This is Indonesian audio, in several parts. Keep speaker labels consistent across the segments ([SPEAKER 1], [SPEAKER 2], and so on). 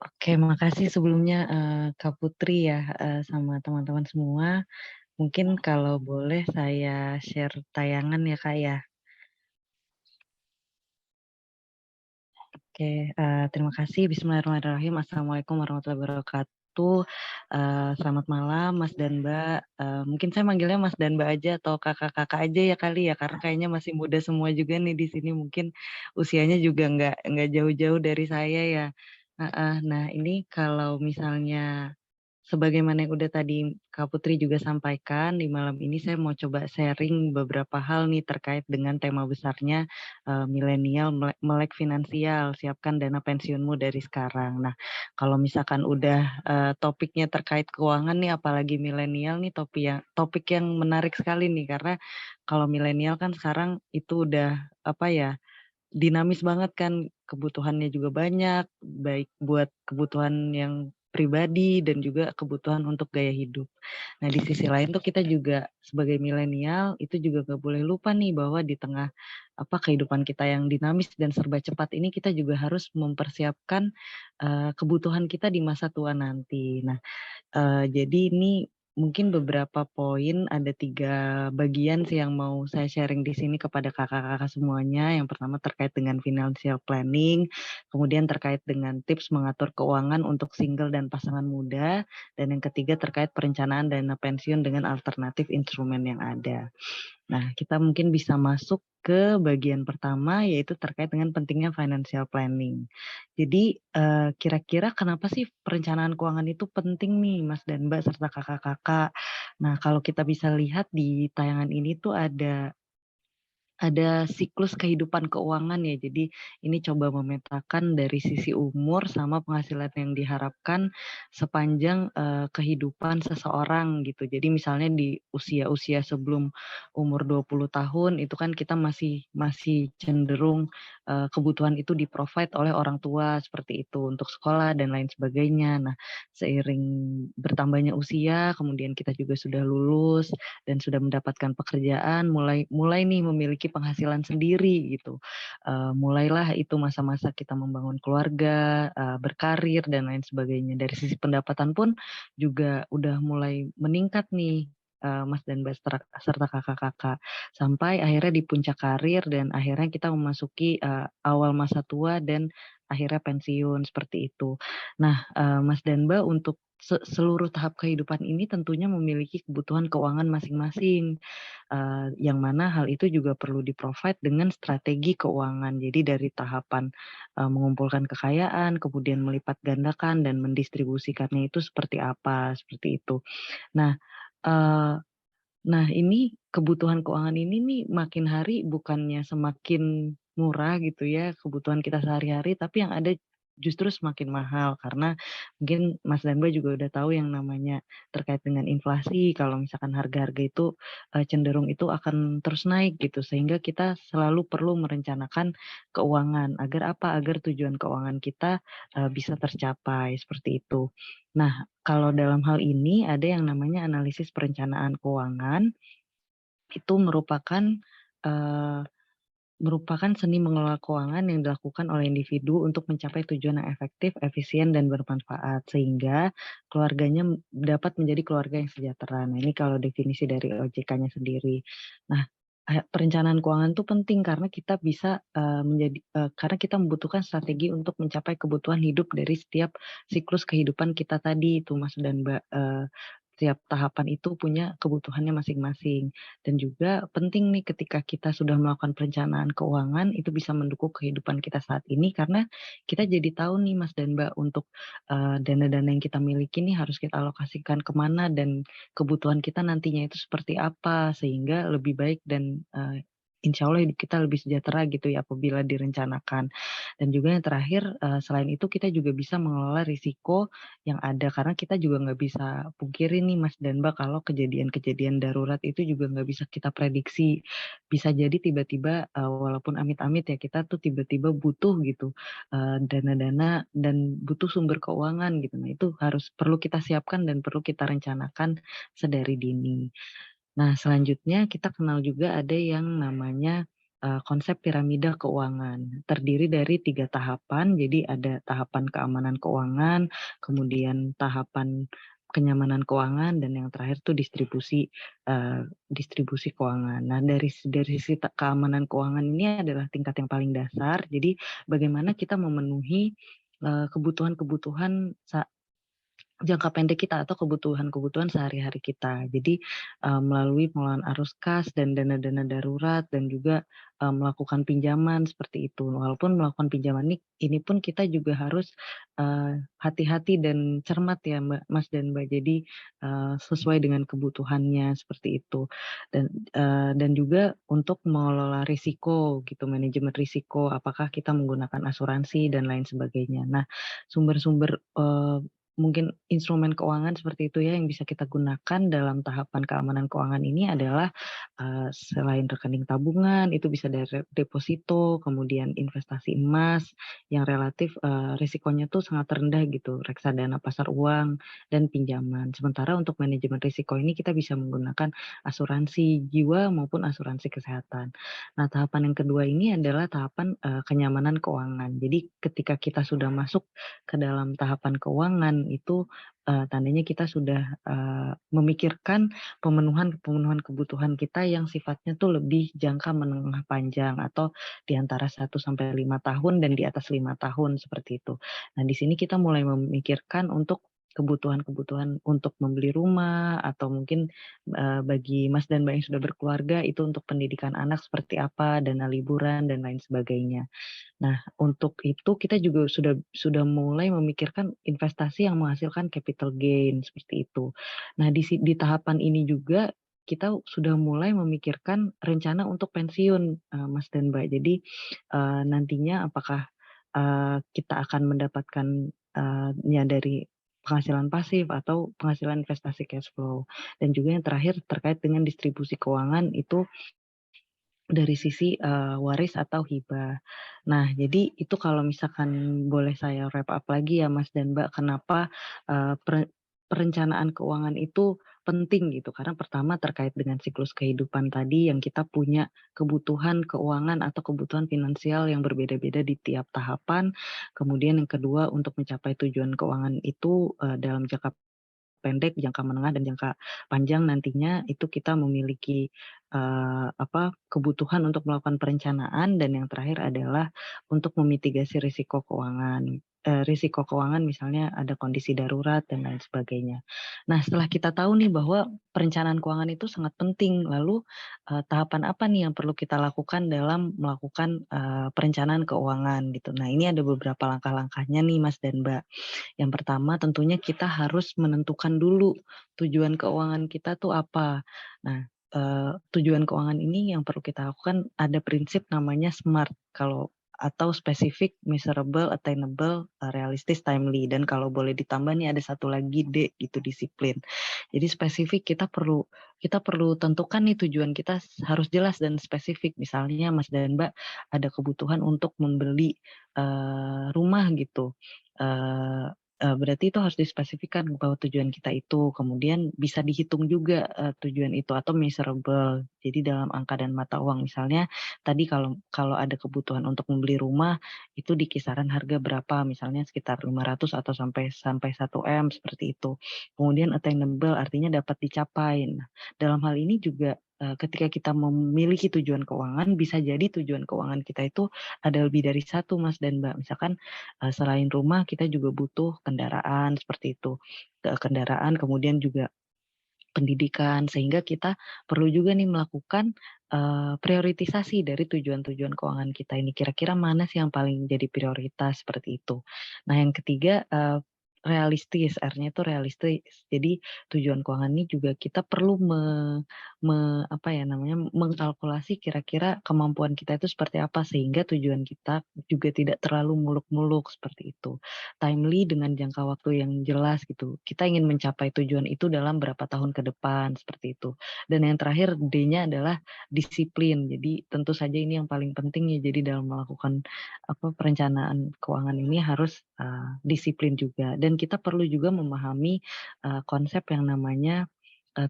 [SPEAKER 1] Oke, makasih sebelumnya, Kak Putri ya, sama teman-teman semua. Mungkin kalau boleh saya share tayangan ya, Kak, ya. Oke, terima kasih. Bismillahirrahmanirrahim. Assalamualaikum warahmatullahi wabarakatuh. Selamat malam Mas dan Mbak. Mungkin saya manggilnya Mas dan Mbak aja atau kakak-kakak aja ya kali ya, karena kayaknya masih muda semua juga nih di sini. Mungkin usianya juga nggak jauh-jauh dari saya ya. Heeh. Nah, ini kalau misalnya sebagaimana yang udah tadi Kak Putri juga sampaikan, di malam ini saya mau coba sharing beberapa hal nih terkait dengan tema besarnya milenial melek finansial, siapkan dana pensiunmu dari sekarang. Nah, kalau misalkan udah topiknya terkait keuangan nih, apalagi milenial nih topik yang menarik sekali nih, karena kalau milenial kan sekarang itu udah apa ya, dinamis banget kan, kebutuhannya juga banyak, baik buat kebutuhan yang pribadi dan juga kebutuhan untuk gaya hidup. Nah, di sisi lain tuh kita juga sebagai milenial itu juga nggak boleh lupa nih bahwa di tengah kehidupan kita yang dinamis dan serba cepat ini kita juga harus mempersiapkan kebutuhan kita di masa tua nanti. Nah, jadi ini mungkin beberapa poin, ada 3 bagian sih yang mau saya sharing di sini kepada kakak-kakak semuanya. Yang pertama terkait dengan financial planning, kemudian terkait dengan tips mengatur keuangan untuk single dan pasangan muda, dan yang ketiga terkait perencanaan dana pensiun dengan alternatif instrumen yang ada. Nah, kita mungkin bisa masuk ke bagian pertama, yaitu terkait dengan pentingnya financial planning. Jadi, kira-kira kenapa sih perencanaan keuangan itu penting nih, Mas dan Mbak, serta kakak-kakak? Nah, kalau kita bisa lihat di tayangan ini tuh ada siklus kehidupan keuangan ya. Jadi ini coba memetakan dari sisi umur sama penghasilan yang diharapkan sepanjang, kehidupan seseorang gitu. Jadi misalnya di usia-usia sebelum umur 20 tahun itu kan kita masih masih cenderung, kebutuhan itu di-provide oleh orang tua seperti itu untuk sekolah dan lain sebagainya. Nah, seiring bertambahnya usia kemudian kita juga sudah lulus dan sudah mendapatkan pekerjaan, mulai mulai nih memiliki penghasilan sendiri gitu. Mulailah itu masa-masa kita membangun keluarga, berkarir dan lain sebagainya. Dari sisi pendapatan pun juga udah mulai meningkat nih, Mas dan Mbak serta kakak-kakak. Sampai akhirnya di puncak karir dan akhirnya kita memasuki, awal masa tua dan akhirnya pensiun, seperti itu. Nah, Mas dan Mbak untuk seluruh tahap kehidupan ini tentunya memiliki kebutuhan keuangan masing-masing, yang mana hal itu juga perlu di-provide dengan strategi keuangan. Jadi dari tahapan, mengumpulkan kekayaan, kemudian melipat gandakan dan mendistribusikannya itu seperti apa, seperti itu. Nah, eee, ini kebutuhan keuangan ini nih makin hari bukannya semakin murah gitu ya, kebutuhan kita sehari-hari, tapi yang ada justru semakin mahal. Karena mungkin Mas dan Mbak juga udah tahu yang namanya terkait dengan inflasi, kalau misalkan harga-harga itu, cenderung itu akan terus naik gitu, sehingga kita selalu perlu merencanakan keuangan. Agar apa? Agar tujuan keuangan kita, bisa tercapai, seperti itu. Nah, kalau dalam hal ini ada yang namanya analisis perencanaan keuangan, itu eee, merupakan seni mengelola keuangan yang dilakukan oleh individu untuk mencapai tujuan yang efektif, efisien, dan bermanfaat, sehingga keluarganya dapat menjadi keluarga yang sejahtera. Nah, ini kalau definisi dari OJK-nya sendiri. Nah, perencanaan keuangan itu penting karena kita bisa, karena kita membutuhkan strategi untuk mencapai kebutuhan hidup dari setiap siklus kehidupan kita tadi itu, Mas dan Mbak. Setiap tahapan itu punya kebutuhannya masing-masing. Dan juga penting nih ketika kita sudah melakukan perencanaan keuangan, itu bisa mendukung kehidupan kita saat ini karena kita jadi tahu nih Mas dan Mbak untuk, dana-dana yang kita miliki nih harus kita alokasikan kemana dan kebutuhan kita nantinya itu seperti apa, sehingga lebih baik dan, insya Allah hidup kita lebih sejahtera gitu ya apabila direncanakan. Dan juga yang terakhir, selain itu kita juga bisa mengelola risiko yang ada, karena kita juga nggak bisa pungkiri nih Mas dan Mbak kalau kejadian-kejadian darurat itu juga nggak bisa kita prediksi. Bisa jadi tiba-tiba, walaupun amit-amit ya kita tuh tiba-tiba butuh gitu, dana-dana dan butuh sumber keuangan gitu. Nah itu perlu kita siapkan dan perlu kita rencanakan sedari dini. Nah selanjutnya kita kenal juga ada yang namanya konsep piramida keuangan. Terdiri dari 3 tahapan, jadi ada tahapan keamanan keuangan, kemudian tahapan kenyamanan keuangan, dan yang terakhir tuh distribusi keuangan. Nah, dari sisi keamanan keuangan ini adalah tingkat yang paling dasar, jadi bagaimana kita memenuhi, kebutuhan-kebutuhan jangka pendek kita atau kebutuhan-kebutuhan sehari-hari kita. Jadi, melalui pengelolaan arus kas dan dana-dana darurat dan juga, melakukan pinjaman seperti itu. Walaupun melakukan pinjaman ini pun kita juga harus, hati-hati dan cermat ya Mas dan Mbak. Jadi, sesuai dengan kebutuhannya seperti itu. Dan juga untuk mengelola risiko gitu, manajemen risiko, apakah kita menggunakan asuransi dan lain sebagainya. Nah, sumber-sumber, mungkin instrumen keuangan seperti itu ya yang bisa kita gunakan dalam tahapan keamanan keuangan ini adalah, selain rekening tabungan itu bisa dari deposito, kemudian investasi emas yang relatif, risikonya tuh sangat rendah gitu, reksadana pasar uang dan pinjaman. Sementara untuk manajemen risiko ini kita bisa menggunakan asuransi jiwa maupun asuransi kesehatan. Nah, tahapan yang kedua ini adalah tahapan, kenyamanan keuangan. Jadi ketika kita sudah masuk ke dalam tahapan keuangan itu, tandanya kita sudah, memikirkan pemenuhan kebutuhan kita yang sifatnya tuh lebih jangka menengah panjang atau di antara 1 sampai 5 tahun dan di atas 5 tahun seperti itu. Nah, di sini kita mulai memikirkan untuk kebutuhan-kebutuhan untuk membeli rumah atau mungkin, bagi Mas dan Mbak yang sudah berkeluarga itu untuk pendidikan anak seperti apa, dana liburan dan lain sebagainya. Nah, untuk itu kita juga sudah mulai memikirkan investasi yang menghasilkan capital gain, seperti itu. Nah, di tahapan ini juga kita sudah mulai memikirkan rencana untuk pensiun, Mas dan Mbak. Jadi, nantinya apakah, kita akan mendapatkan, nya dari penghasilan pasif atau penghasilan investasi cash flow. Dan juga yang terakhir terkait dengan distribusi keuangan itu dari sisi, waris atau hibah. Nah, jadi itu kalau misalkan boleh saya wrap up lagi ya Mas dan Mbak, kenapa, perencanaan keuangan itu penting gitu. Karena pertama terkait dengan siklus kehidupan tadi yang kita punya kebutuhan keuangan atau kebutuhan finansial yang berbeda-beda di tiap tahapan. Kemudian yang kedua untuk mencapai tujuan keuangan itu, dalam jangka pendek, jangka menengah, dan jangka panjang nantinya itu kita memiliki, kebutuhan untuk melakukan perencanaan dan yang terakhir adalah untuk memitigasi risiko keuangan misalnya ada kondisi darurat dan lain sebagainya. Nah, setelah kita tahu nih bahwa perencanaan keuangan itu sangat penting, lalu, tahapan apa nih yang perlu kita lakukan dalam melakukan, perencanaan keuangan gitu. Nah, ini ada beberapa langkah-langkahnya nih Mas dan Mbak. Yang pertama tentunya kita harus menentukan dulu tujuan keuangan kita tuh apa. Nah, tujuan keuangan ini yang perlu kita lakukan ada prinsip namanya SMART kalau atau specific, measurable, attainable, realistis, timely, dan kalau boleh ditambah nih ada satu lagi D gitu disiplin. Jadi spesifik kita perlu tentukan nih tujuan kita harus jelas dan spesifik. Misalnya Mas dan Mbak ada kebutuhan untuk membeli, rumah gitu, eee berarti itu harus dispesifikkan bahwa tujuan kita itu, kemudian bisa dihitung juga, tujuan itu atau measurable. Jadi dalam angka dan mata uang. Misalnya tadi kalau kalau ada kebutuhan untuk membeli rumah, itu di kisaran harga berapa, misalnya sekitar 500 atau sampai sampai 1 M seperti itu. Kemudian attainable artinya dapat dicapai. Nah, dalam hal ini juga, ketika kita memiliki tujuan keuangan, bisa jadi tujuan keuangan kita itu ada lebih dari satu Mas dan Mbak. Misalkan selain rumah kita juga butuh kendaraan seperti itu, kendaraan kemudian juga pendidikan, sehingga kita perlu juga nih melakukan, prioritisasi dari tujuan-tujuan keuangan kita ini, kira-kira mana sih yang paling jadi prioritas, seperti itu. Nah yang ketiga, realistis, R-nya itu realistis. Jadi tujuan keuangan ini juga kita perlu apa ya namanya, mengkalkulasi kira-kira kemampuan kita itu seperti apa, sehingga tujuan kita juga tidak terlalu muluk-muluk, seperti itu. Timely dengan jangka waktu yang jelas gitu. Kita ingin mencapai tujuan itu dalam berapa tahun ke depan, seperti itu. Dan yang terakhir D-nya adalah disiplin. Jadi tentu saja ini yang paling penting ya, jadi dalam melakukan perencanaan keuangan ini harus, disiplin juga dan kita perlu juga memahami, konsep yang namanya,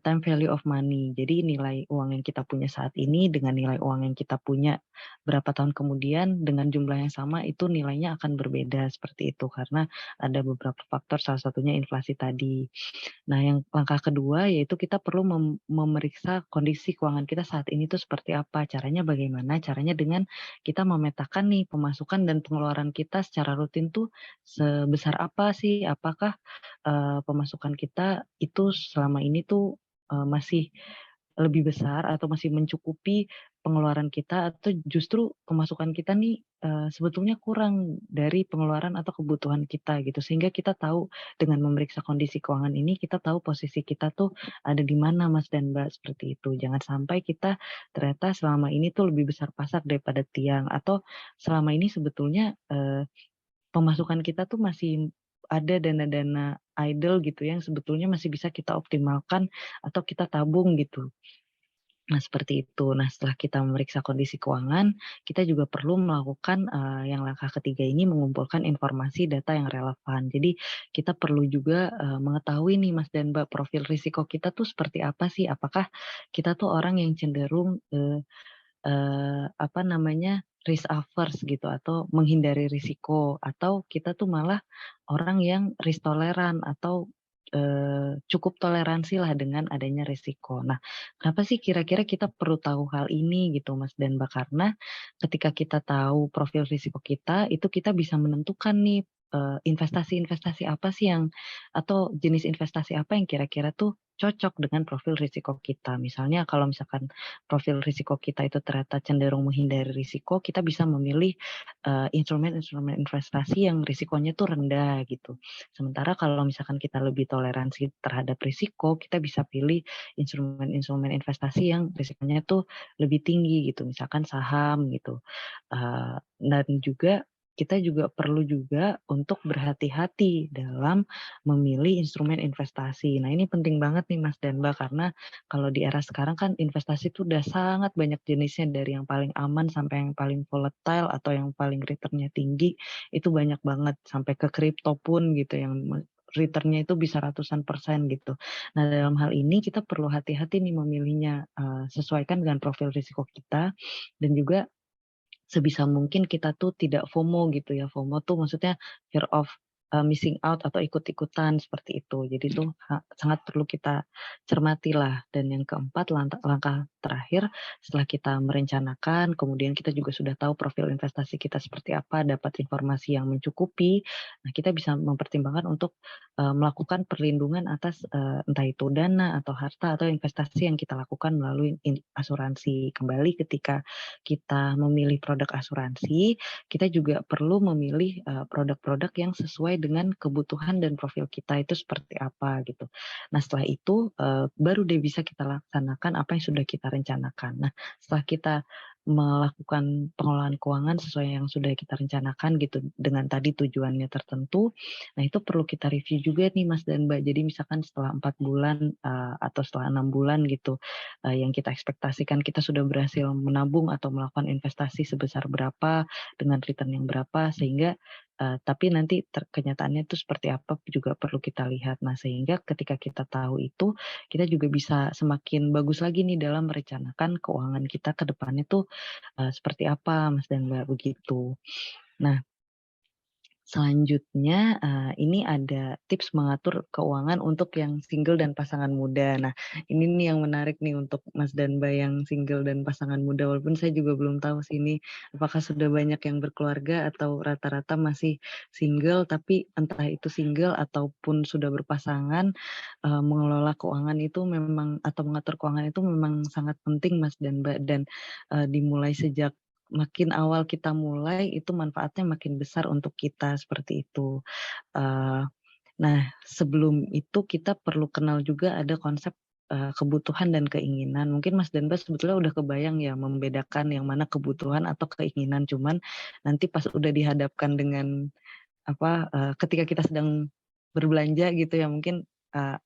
[SPEAKER 1] time value of money. Jadi nilai uang yang kita punya saat ini dengan nilai uang yang kita punya berapa tahun kemudian dengan jumlah yang sama itu nilainya akan berbeda seperti itu karena ada beberapa faktor salah satunya inflasi tadi. Nah, yang langkah kedua yaitu kita perlu memeriksa kondisi keuangan kita saat ini tuh seperti apa. Caranya bagaimana? Caranya dengan kita memetakan nih pemasukan dan pengeluaran kita secara rutin tuh sebesar apa sih? Apakah pemasukan kita itu selama ini tuh masih lebih besar atau masih mencukupi pengeluaran kita atau justru pemasukan kita nih, sebetulnya kurang dari pengeluaran atau kebutuhan kita gitu. Sehingga kita tahu dengan memeriksa kondisi keuangan ini, kita tahu posisi kita tuh ada di mana Mas dan Mbak, seperti itu. Jangan sampai kita ternyata selama ini tuh lebih besar pasak daripada tiang atau selama ini sebetulnya, pemasukan kita tuh masih ada dana-dana idle gitu yang sebetulnya masih bisa kita optimalkan atau kita tabung gitu. Nah, seperti itu. Nah, setelah kita memeriksa kondisi keuangan, kita juga perlu melakukan, yang langkah ketiga ini mengumpulkan informasi data yang relevan. Jadi kita perlu juga, mengetahui nih Mas dan Mbak, profil risiko kita tuh seperti apa sih? Apakah kita tuh orang yang cenderung, apa namanya, risk averse gitu atau menghindari risiko, atau kita tuh malah orang yang risk tolerant atau, cukup toleransi lah dengan adanya risiko. Nah, kenapa sih kira-kira kita perlu tahu hal ini gitu Mas dan Mbak? Karena ketika kita tahu profil risiko kita, itu kita bisa menentukan nih, investasi-investasi apa sih yang atau jenis investasi apa yang kira-kira tuh cocok dengan profil risiko kita. Misalnya kalau misalkan profil risiko kita itu ternyata cenderung menghindari risiko, kita bisa memilih, instrumen-instrumen investasi yang risikonya tuh rendah gitu. Sementara kalau misalkan kita lebih toleransi terhadap risiko, kita bisa pilih instrumen-instrumen investasi yang risikonya tuh lebih tinggi gitu, misalkan saham gitu. Dan juga kita juga perlu juga untuk berhati-hati dalam memilih instrumen investasi. Nah, ini penting banget nih Mas dan Mbak, karena kalau di era sekarang kan investasi itu udah sangat banyak jenisnya dari yang paling aman sampai yang paling volatile atau yang paling returnnya tinggi, itu banyak banget sampai ke kripto pun gitu yang returnnya itu bisa ratusan persen gitu. Nah, dalam hal ini kita perlu hati-hati nih memilihnya, sesuaikan dengan profil risiko kita dan juga sebisa mungkin kita tuh tidak FOMO gitu ya. FOMO tuh maksudnya fear of, missing out atau ikut-ikutan seperti itu. Jadi tuh sangat perlu kita cermati lah. Dan yang keempat langkah terakhir setelah kita merencanakan, kemudian kita juga sudah tahu profil investasi kita seperti apa, dapat informasi yang mencukupi. Nah, kita bisa mempertimbangkan untuk, melakukan perlindungan atas, entah itu dana atau harta atau investasi yang kita lakukan melalui asuransi. Kembali ketika kita memilih produk asuransi, kita juga perlu memilih, produk-produk yang sesuai dengan kebutuhan dan profil kita itu seperti apa gitu. Nah, setelah itu, baru deh bisa kita laksanakan apa yang sudah kita rencanakan. Nah, setelah kita melakukan pengelolaan keuangan sesuai yang sudah kita rencanakan gitu dengan tadi tujuannya tertentu, nah itu perlu kita review juga nih Mas dan Mbak. Jadi misalkan setelah 4 bulan, atau setelah 6 bulan gitu, yang kita ekspektasikan kita sudah berhasil menabung atau melakukan investasi sebesar berapa, dengan return yang berapa, sehingga tapi nanti kenyataannya itu seperti apa juga perlu kita lihat. Nah, sehingga ketika kita tahu itu, kita juga bisa semakin bagus lagi nih dalam merencanakan keuangan kita ke depannya tuh, seperti apa Mas dan Mbak, begitu. Nah, selanjutnya, ini ada tips mengatur keuangan untuk yang single dan pasangan muda. Nah, ini nih yang menarik nih untuk Mas dan Mbak yang single dan pasangan muda, walaupun saya juga belum tahu sih ini apakah sudah banyak yang berkeluarga atau rata-rata masih single, tapi entah itu single ataupun sudah berpasangan, mengelola keuangan itu memang atau mengatur keuangan itu memang sangat penting Mas dan Mbak, dan, dimulai sejak makin awal kita mulai, itu manfaatnya makin besar untuk kita, seperti itu. Eee, nah, sebelum itu kita perlu kenal juga ada konsep, kebutuhan dan keinginan. Mungkin Mas dan Mbak sebetulnya udah kebayang ya membedakan yang mana kebutuhan atau keinginan, cuman nanti pas udah dihadapkan dengan apa, ketika kita sedang berbelanja gitu ya mungkin, eee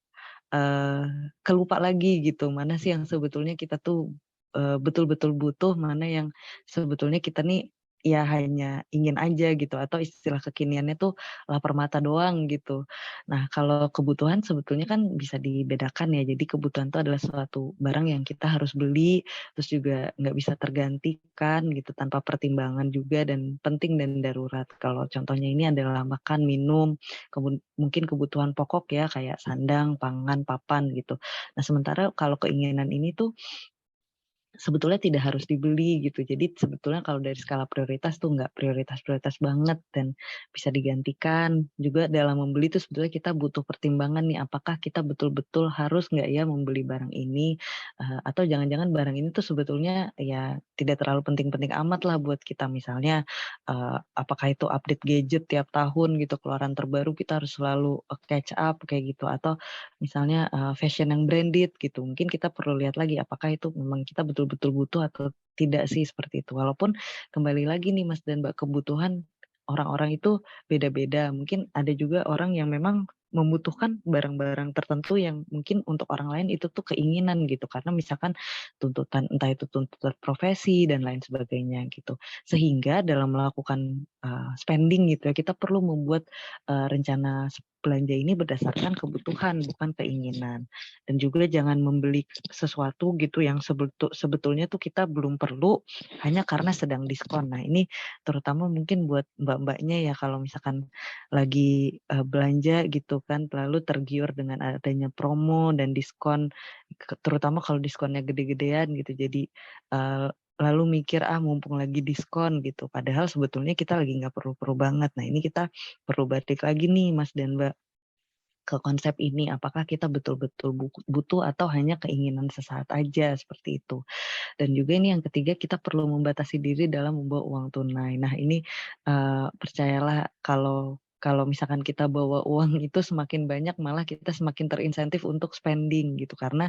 [SPEAKER 1] eee, kelupa lagi gitu, mana sih yang sebetulnya kita tuh, betul-betul butuh, mana yang sebetulnya kita nih ya hanya ingin aja gitu atau istilah kekiniannya tuh lapar mata doang gitu. Nah, kalau kebutuhan sebetulnya kan bisa dibedakan ya. Jadi kebutuhan itu adalah suatu barang yang kita harus beli, terus juga nggak bisa tergantikan gitu tanpa pertimbangan juga dan penting dan darurat. Kalau contohnya ini adalah makan, minum, mungkin kebutuhan pokok ya kayak sandang, pangan, papan gitu. Nah, sementara kalau keinginan ini tuh sebetulnya tidak harus dibeli gitu. Jadi sebetulnya kalau dari skala prioritas tuh nggak prioritas-prioritas banget dan bisa digantikan. Juga dalam membeli itu sebetulnya kita butuh pertimbangan nih, apakah kita betul-betul harus nggak ya membeli barang ini, atau jangan-jangan barang ini tuh sebetulnya ya tidak terlalu penting-penting amat lah buat kita. Misalnya, apakah itu update gadget tiap tahun gitu, keluaran terbaru kita harus selalu, catch up kayak gitu, atau misalnya, fashion yang branded gitu, mungkin kita perlu lihat lagi apakah itu memang kita betul-betul butuh atau tidak sih, seperti itu. Walaupun kembali lagi nih Mas dan Mbak, kebutuhan orang-orang itu beda-beda. Mungkin ada juga orang yang memang membutuhkan barang-barang tertentu yang mungkin untuk orang lain itu tuh keinginan gitu, karena misalkan tuntutan entah itu tuntutan profesi dan lain sebagainya gitu. Sehingga dalam melakukan, spending gitu ya, kita perlu membuat, rencana belanja ini berdasarkan kebutuhan, bukan keinginan. Dan juga jangan membeli sesuatu gitu yang sebetulnya tuh kita belum perlu hanya karena sedang diskon. Nah, ini terutama mungkin buat mbak-mbaknya ya kalau misalkan lagi, belanja gitu kan, lalu tergiur dengan adanya promo dan diskon, terutama kalau diskonnya gede-gedean gitu. Jadi, lalu mikir, "Ah, mumpung lagi diskon," gitu. Padahal sebetulnya kita lagi nggak perlu-perlu banget. Nah, ini kita perlu balik lagi nih Mas dan Mbak, ke konsep ini, apakah kita betul-betul butuh atau hanya keinginan sesaat aja, seperti itu. Dan juga ini yang ketiga, kita perlu membatasi diri dalam membawa uang tunai. Nah ini, percayalah kalau kalau misalkan kita bawa uang itu semakin banyak, malah kita semakin terinsentif untuk spending gitu. Karena,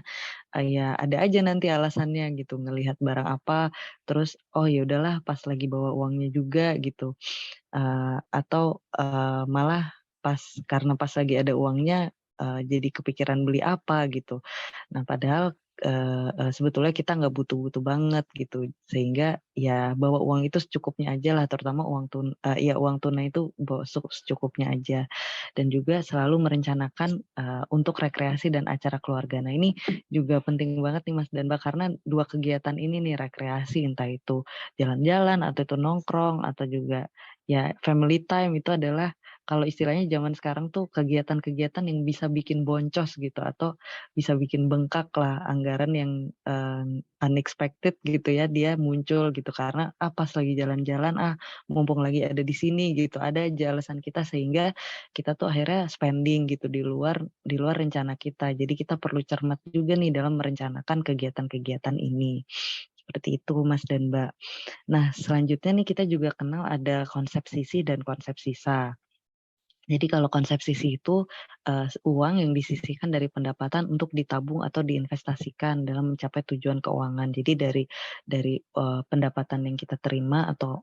[SPEAKER 1] ya ada aja nanti alasannya gitu, ngelihat barang apa, terus, "Oh ya udahlah pas lagi bawa uangnya juga," gitu. Atau, malah karena pas lagi ada uangnya, jadi kepikiran beli apa gitu. Nah padahal, sebetulnya kita nggak butuh-butuh banget gitu, sehingga ya bawa uang itu secukupnya aja lah, terutama uang tunai itu bawa secukupnya aja. Dan juga selalu merencanakan, untuk rekreasi dan acara keluarga. Nah ini juga penting banget nih Mas dan Mbak, karena 2 kegiatan ini nih rekreasi, entah itu jalan-jalan, atau itu nongkrong, atau juga ya family time itu adalah kalau istilahnya zaman sekarang tuh kegiatan-kegiatan yang bisa bikin boncos gitu atau bisa bikin bengkak lah anggaran yang, unexpected gitu ya, dia muncul gitu karena, pas lagi jalan-jalan, mumpung lagi ada di sini gitu, ada aja alasan kita sehingga kita tuh akhirnya spending gitu di luar rencana kita. Jadi kita perlu cermat juga nih dalam merencanakan kegiatan-kegiatan ini. Seperti itu Mas dan Mbak. Nah, selanjutnya nih kita juga kenal ada konsep sisi dan konsep sisa. Jadi kalau konsep sisi itu, uang yang disisihkan dari pendapatan untuk ditabung atau diinvestasikan dalam mencapai tujuan keuangan. Jadi dari pendapatan yang kita terima atau,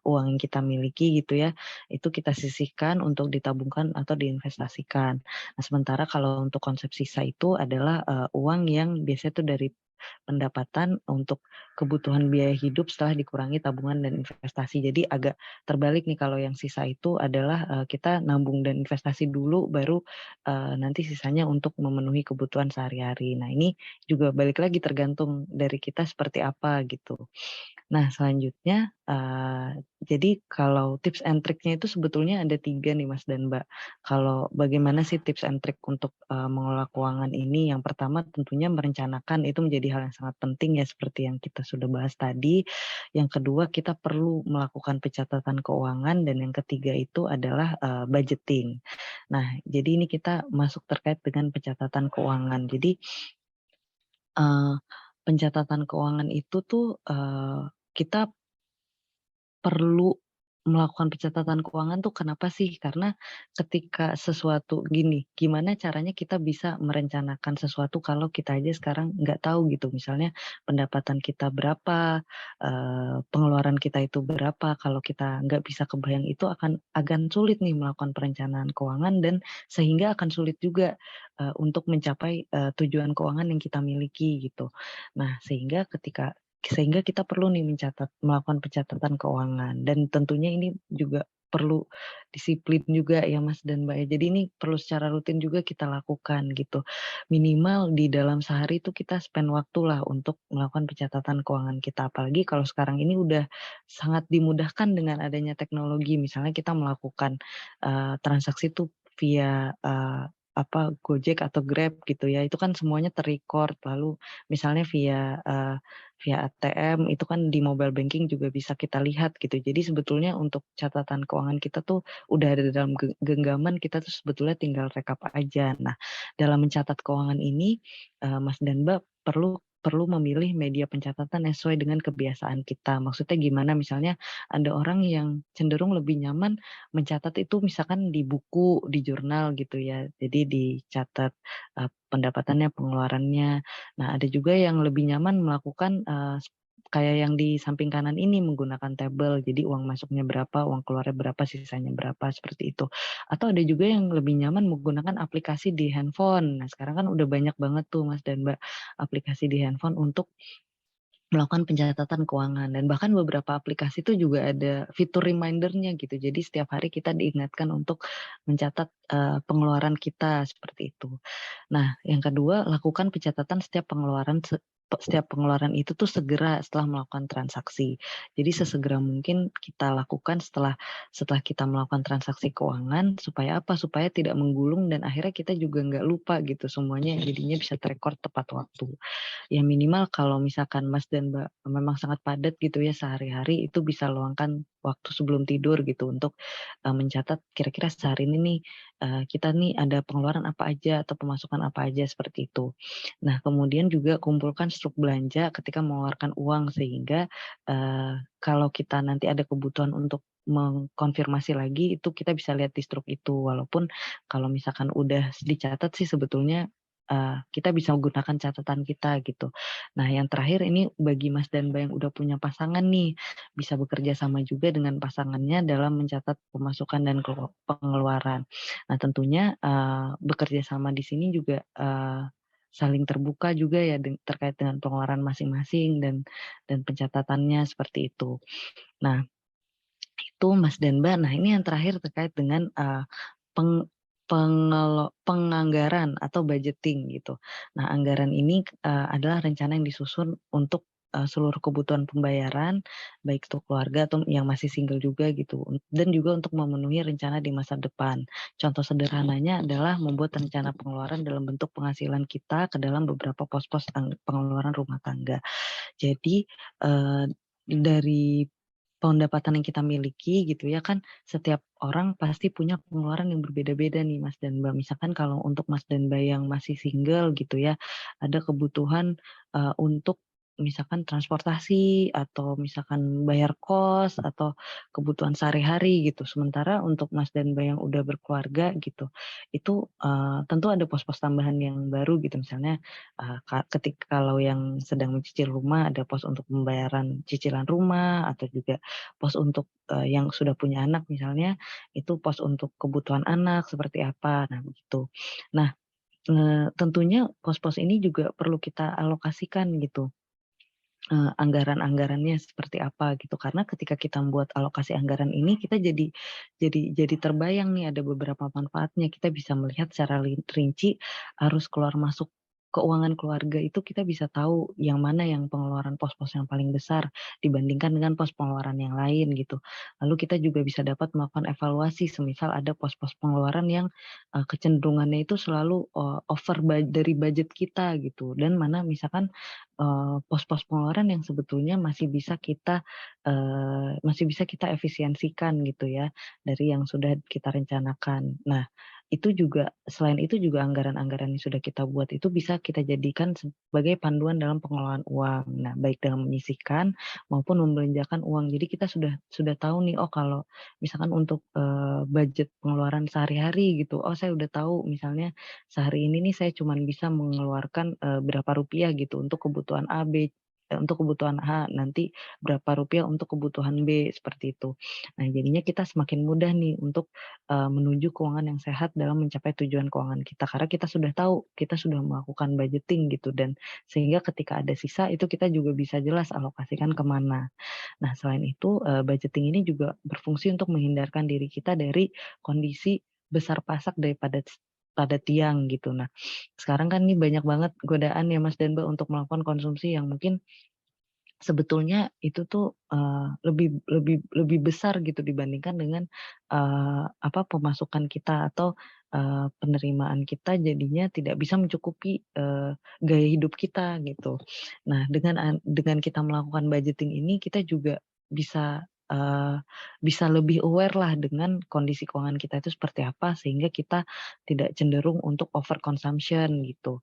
[SPEAKER 1] uang yang kita miliki gitu ya, itu kita sisihkan untuk ditabungkan atau diinvestasikan. Nah, sementara kalau untuk konsep sisa itu adalah, uang yang biasanya itu dari pendapatan untuk kebutuhan biaya hidup setelah dikurangi tabungan dan investasi. Jadi agak terbalik nih kalau yang sisa itu adalah, kita nabung dan investasi dulu baru, nanti sisanya untuk memenuhi kebutuhan sehari-hari. Nah ini juga balik lagi tergantung dari kita seperti apa gitu. Nah selanjutnya, jadi kalau tips and triknya itu sebetulnya ada 3 nih Mas dan Mbak. Kalau bagaimana sih tips and trik untuk, mengelola keuangan ini, yang pertama tentunya merencanakan itu menjadi hal yang sangat penting ya seperti yang kita sudah bahas tadi. Yang kedua kita perlu melakukan pencatatan keuangan dan yang ketiga itu adalah, budgeting. Nah jadi ini kita masuk terkait dengan pencatatan keuangan. Jadi, eee, pencatatan keuangan itu tuh, kita perlu melakukan pencatatan keuangan tuh kenapa sih? Karena ketika sesuatu gini, gimana caranya kita bisa merencanakan sesuatu kalau kita aja sekarang nggak tahu gitu, misalnya pendapatan kita berapa, pengeluaran kita itu berapa, kalau kita nggak bisa kebayang itu akan sulit nih melakukan perencanaan keuangan dan sehingga akan sulit juga, untuk mencapai, tujuan keuangan yang kita miliki gitu. Nah, sehingga ketika sehingga kita perlu nih melakukan pencatatan keuangan dan tentunya ini juga perlu disiplin juga ya Mas dan Mbak ya. Jadi ini perlu secara rutin juga kita lakukan gitu. Minimal di dalam sehari itu kita spend waktulah untuk melakukan pencatatan keuangan kita. Apalagi kalau sekarang ini udah sangat dimudahkan dengan adanya teknologi. Misalnya kita melakukan, transaksi tuh via, Gojek atau Grab gitu ya, itu kan semuanya lalu misalnya via ATM itu kan di mobile banking juga bisa kita lihat gitu. Jadi sebetulnya untuk catatan keuangan kita tuh udah ada dalam genggaman, kita tuh sebetulnya tinggal rekap aja. Nah, dalam mencatat keuangan ini, Mas dan Mbak perlu perlu memilih media pencatatan yang sesuai dengan kebiasaan kita. Maksudnya gimana, misalnya ada orang yang cenderung lebih nyaman mencatat itu misalkan di buku, di jurnal gitu ya. Jadi dicatat, pendapatannya, pengeluarannya. Nah, ada juga yang lebih nyaman melakukan, kayak yang di samping kanan ini menggunakan tabel. Jadi uang masuknya berapa, uang keluarnya berapa, sisanya berapa, seperti itu. Atau ada juga yang lebih nyaman menggunakan aplikasi di handphone. Nah, sekarang kan udah banyak banget tuh Mas dan Mbak, aplikasi di handphone untuk melakukan pencatatan keuangan dan bahkan beberapa aplikasi itu juga ada fitur reminder-nya gitu. Jadi setiap hari kita diingatkan untuk mencatat, pengeluaran kita, seperti itu. Nah, yang kedua, lakukan pencatatan setiap pengeluaran itu tuh segera setelah melakukan transaksi. Jadi sesegera mungkin kita lakukan setelah setelah kita melakukan transaksi keuangan, supaya apa? Supaya tidak menggulung dan akhirnya kita juga nggak lupa gitu semuanya jadinya bisa terekor tepat waktu. Ya minimal kalau misalkan Mas dan Mbak memang sangat padat gitu ya sehari-hari, itu bisa luangkan waktu sebelum tidur gitu untuk, mencatat kira-kira sehari ini nih, kita nih ada pengeluaran apa aja atau pemasukan apa aja, seperti itu. Nah, kemudian juga kumpulkan struk belanja ketika mengeluarkan uang sehingga, kalau kita nanti ada kebutuhan untuk mengkonfirmasi lagi, itu kita bisa lihat di struk itu. Walaupun kalau misalkan udah dicatat sih sebetulnya, kita bisa menggunakan catatan kita gitu. Nah, yang terakhir ini bagi Mas dan Mbak yang udah punya pasangan nih, bisa bekerja sama juga dengan pasangannya dalam mencatat pemasukan dan pengeluaran. Nah, tentunya, bekerja sama di sini juga, saling terbuka juga ya terkait dengan pengeluaran masing-masing dan pencatatannya seperti itu. Nah, itu Mas dan Mbak. Nah, ini yang terakhir terkait dengan, peng penganggaran atau budgeting gitu. Nah, anggaran ini, adalah rencana yang disusun untuk, seluruh kebutuhan pembayaran, baik itu keluarga atau yang masih single juga gitu, dan juga untuk memenuhi rencana di masa depan. Contoh sederhananya adalah membuat rencana pengeluaran dalam bentuk penghasilan kita ke dalam beberapa pos-pos pengeluaran rumah tangga. Jadi, dari pendapatan yang kita miliki gitu ya kan, setiap orang pasti punya pengeluaran yang berbeda-beda nih Mas dan Mbak. Misalkan kalau untuk Mas dan Mbak yang masih single gitu ya, ada kebutuhan, untuk misalkan transportasi atau misalkan bayar kos atau kebutuhan sehari-hari gitu. Sementara untuk Mas dan Mbak yang udah berkeluarga gitu, itu, tentu ada pos-pos tambahan yang baru gitu. Misalnya, kalau yang sedang mencicil rumah ada pos untuk pembayaran cicilan rumah atau juga pos untuk, yang sudah punya anak misalnya, itu pos untuk kebutuhan anak seperti apa, nah begitu. Nah, tentunya pos-pos ini juga perlu kita alokasikan gitu, anggaran-anggarannya seperti apa gitu. Karena ketika kita membuat alokasi anggaran ini kita jadi terbayang nih ada beberapa manfaatnya. Kita bisa melihat secara rinci arus keluar masuk keuangan keluarga itu kita bisa tahu yang mana yang pengeluaran pos-pos yang paling besar dibandingkan dengan pos pengeluaran yang lain gitu. Lalu kita juga bisa dapat melakukan evaluasi semisal ada pos-pos pengeluaran yang, kecenderungannya itu selalu, dari budget kita gitu dan mana misalkan pos-pos pengeluaran yang sebetulnya masih bisa kita efisiensikan gitu ya, dari yang sudah kita rencanakan. Nah, itu juga selain itu juga anggaran-anggaran yang sudah kita buat itu bisa kita jadikan sebagai panduan dalam pengelolaan uang. Nah, baik dalam menyisihkan maupun membelanjakan uang. Jadi kita sudah tahu nih, oh kalau misalkan untuk, budget pengeluaran sehari-hari gitu, oh saya udah tahu misalnya sehari ini nih saya cuman bisa mengeluarkan, berapa rupiah gitu untuk kebutuhan A, B, untuk kebutuhan A, nanti berapa rupiah untuk kebutuhan B, seperti itu. Nah, jadinya kita semakin mudah nih untuk, menuju keuangan yang sehat dalam mencapai tujuan keuangan kita, karena kita sudah tahu, kita sudah melakukan budgeting gitu dan sehingga ketika ada sisa itu kita juga bisa jelas alokasikan ke mana. Nah, selain itu, budgeting ini juga berfungsi untuk menghindarkan diri kita dari kondisi besar pasak daripada pada tiang gitu. Nah, sekarang kan ini banyak banget godaan ya Mas dan Mbak untuk melakukan konsumsi yang mungkin sebetulnya itu tuh, lebih lebih lebih besar gitu dibandingkan dengan, apa, pemasukan kita atau, penerimaan kita jadinya tidak bisa mencukupi, gaya hidup kita gitu. Nah, dengan kita melakukan budgeting ini kita juga bisa, bisa lebih aware lah dengan kondisi keuangan kita itu seperti apa sehingga kita tidak cenderung untuk over consumption gitu.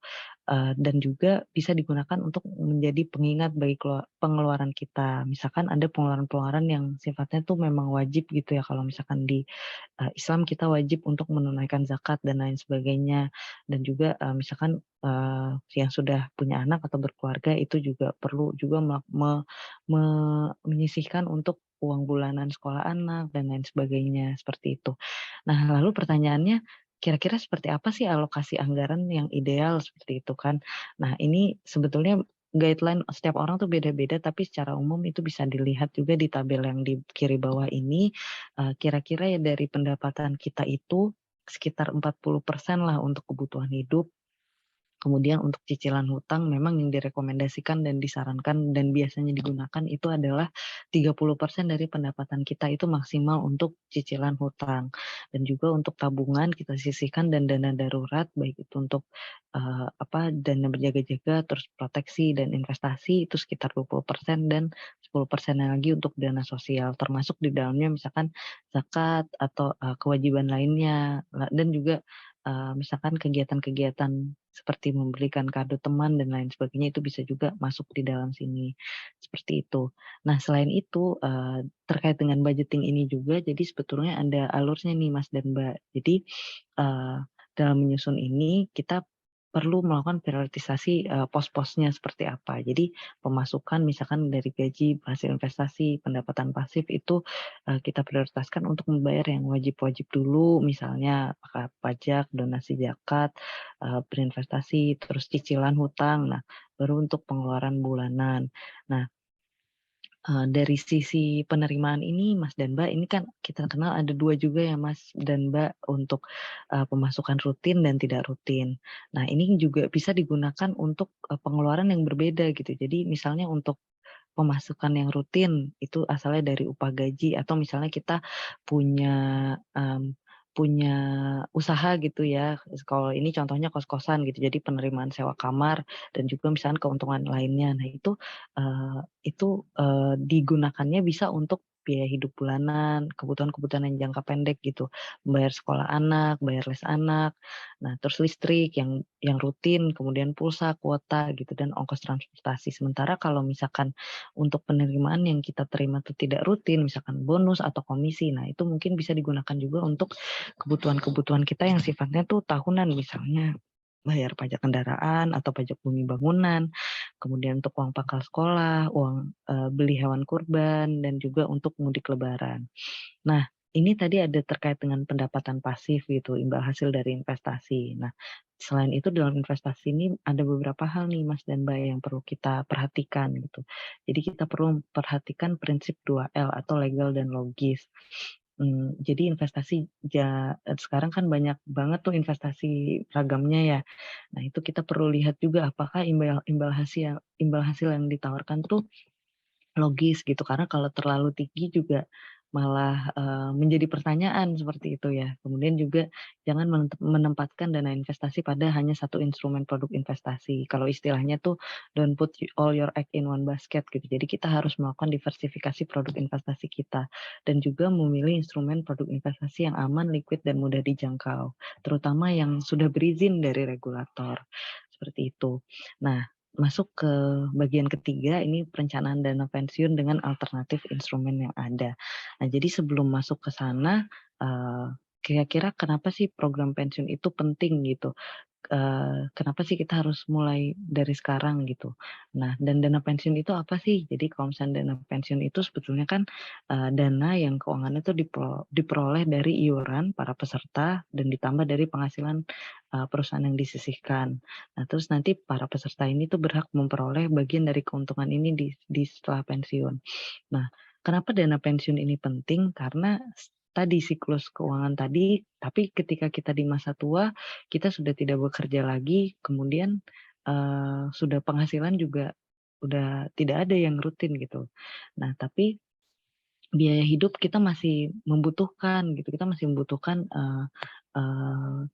[SPEAKER 1] Dan juga bisa digunakan untuk menjadi pengingat bagi pengeluaran kita. Misalkan ada pengeluaran-pengeluaran yang sifatnya tuh memang wajib gitu ya, kalau misalkan di, Islam kita wajib untuk menunaikan zakat dan lain sebagainya. Dan juga, misalkan, yang sudah punya anak atau berkeluarga itu juga perlu juga melak me me menyisihkan untuk uang bulanan sekolah anak dan lain sebagainya, seperti itu. Nah, lalu pertanyaannya, kira-kira seperti apa sih alokasi anggaran yang ideal seperti itu kan? Nah, ini sebetulnya guideline setiap orang tuh beda-beda, tapi secara umum itu bisa dilihat juga di tabel yang di kiri bawah ini, kira-kira ya dari pendapatan kita itu sekitar 40% lah untuk kebutuhan hidup. Kemudian untuk cicilan hutang memang yang direkomendasikan dan disarankan dan biasanya digunakan itu adalah 30% dari pendapatan kita itu maksimal untuk cicilan hutang. Dan juga untuk tabungan kita sisihkan dan dana darurat baik itu untuk, apa, dana berjaga-jaga, terus proteksi dan investasi itu sekitar 20% dan 10% lagi untuk dana sosial, termasuk di dalamnya misalkan zakat atau, kewajiban lainnya, dan juga misalkan kegiatan-kegiatan seperti memberikan kado teman dan lain sebagainya itu bisa juga masuk di dalam sini, seperti itu. Nah, selain itu, terkait dengan budgeting ini juga jadi sebetulnya ada alurnya nih Mas dan Mbak. Jadi, eee, dalam menyusun ini kita perlu melakukan prioritisasi, pos-posnya seperti apa. Jadi pemasukan misalkan dari gaji, hasil investasi, pendapatan pasif itu, kita prioritaskan untuk membayar yang wajib-wajib dulu, misalnya apakah pajak, donasi zakat, berinvestasi, terus cicilan hutang. Nah, baru untuk pengeluaran bulanan. Nah, dari sisi penerimaan ini Mas dan Mbak, ini kan kita kenal ada 2 juga ya Mas dan Mbak untuk, pemasukan rutin dan tidak rutin. Nah, ini juga bisa digunakan untuk, pengeluaran yang berbeda gitu. Jadi misalnya untuk pemasukan yang rutin itu asalnya dari upah gaji atau misalnya kita punya, punya usaha gitu ya, kalau ini contohnya kos-kosan gitu, jadi penerimaan sewa kamar dan juga misalnya keuntungan lainnya. Nah digunakannya bisa untuk biaya hidup bulanan, kebutuhan-kebutuhan yang jangka pendek gitu, bayar sekolah anak, bayar les anak, nah terus listrik yang rutin, kemudian pulsa, kuota gitu dan ongkos transportasi. Sementara kalau misalkan untuk penerimaan yang kita terima itu tidak rutin, misalkan bonus atau komisi, nah itu mungkin bisa digunakan juga untuk kebutuhan-kebutuhan kita yang sifatnya tuh tahunan, misalnya bayar pajak kendaraan atau pajak bumi bangunan, kemudian untuk uang pangkal sekolah, uang, beli hewan kurban, dan juga untuk mudik lebaran. Nah, ini tadi ada terkait dengan pendapatan pasif gitu, imbal hasil dari investasi. Nah, selain itu dalam investasi ini ada beberapa hal nih Mas dan Mbak yang perlu kita perhatikan gitu. Jadi kita perlu memperhatikan prinsip 2L atau legal dan logis. Jadi investasi sekarang kan banyak banget tuh investasi ragamnya ya. Nah, itu kita perlu lihat juga apakah imbal hasil yang ditawarkan tuh logis gitu, karena kalau terlalu tinggi juga malah, menjadi pertanyaan seperti itu ya. Kemudian juga jangan menempatkan dana investasi pada hanya satu instrumen produk investasi. Kalau istilahnya tuh don't put all your egg in one basket gitu. Jadi kita harus melakukan diversifikasi produk investasi kita dan juga memilih instrumen produk investasi yang aman, liquid, dan mudah dijangkau, terutama yang sudah berizin dari regulator, seperti itu. Nah, masuk ke bagian ketiga, ini perencanaan dana pensiun dengan alternatif instrumen yang ada. Nah, jadi sebelum masuk ke sana, kira-kira kenapa sih program pensiun itu penting gitu? kenapa sih kita harus mulai dari sekarang gitu. Nah, dan dana pensiun itu apa sih? Jadi kalau misalnya dana pensiun itu sebetulnya kan, dana yang keuangannya itu diperoleh dari iuran para peserta dan ditambah dari penghasilan, perusahaan yang disisihkan. Nah, terus nanti para peserta ini tuh berhak memperoleh bagian dari keuntungan ini di setelah pensiun. Nah, kenapa dana pensiun ini penting? Karena tadi siklus keuangan tadi, tapi ketika kita di masa tua, kita sudah tidak bekerja lagi, kemudian, sudah penghasilan juga udah tidak ada yang rutin gitu. Nah, tapi biaya hidup kita masih membutuhkan gitu, kita masih membutuhkan, eee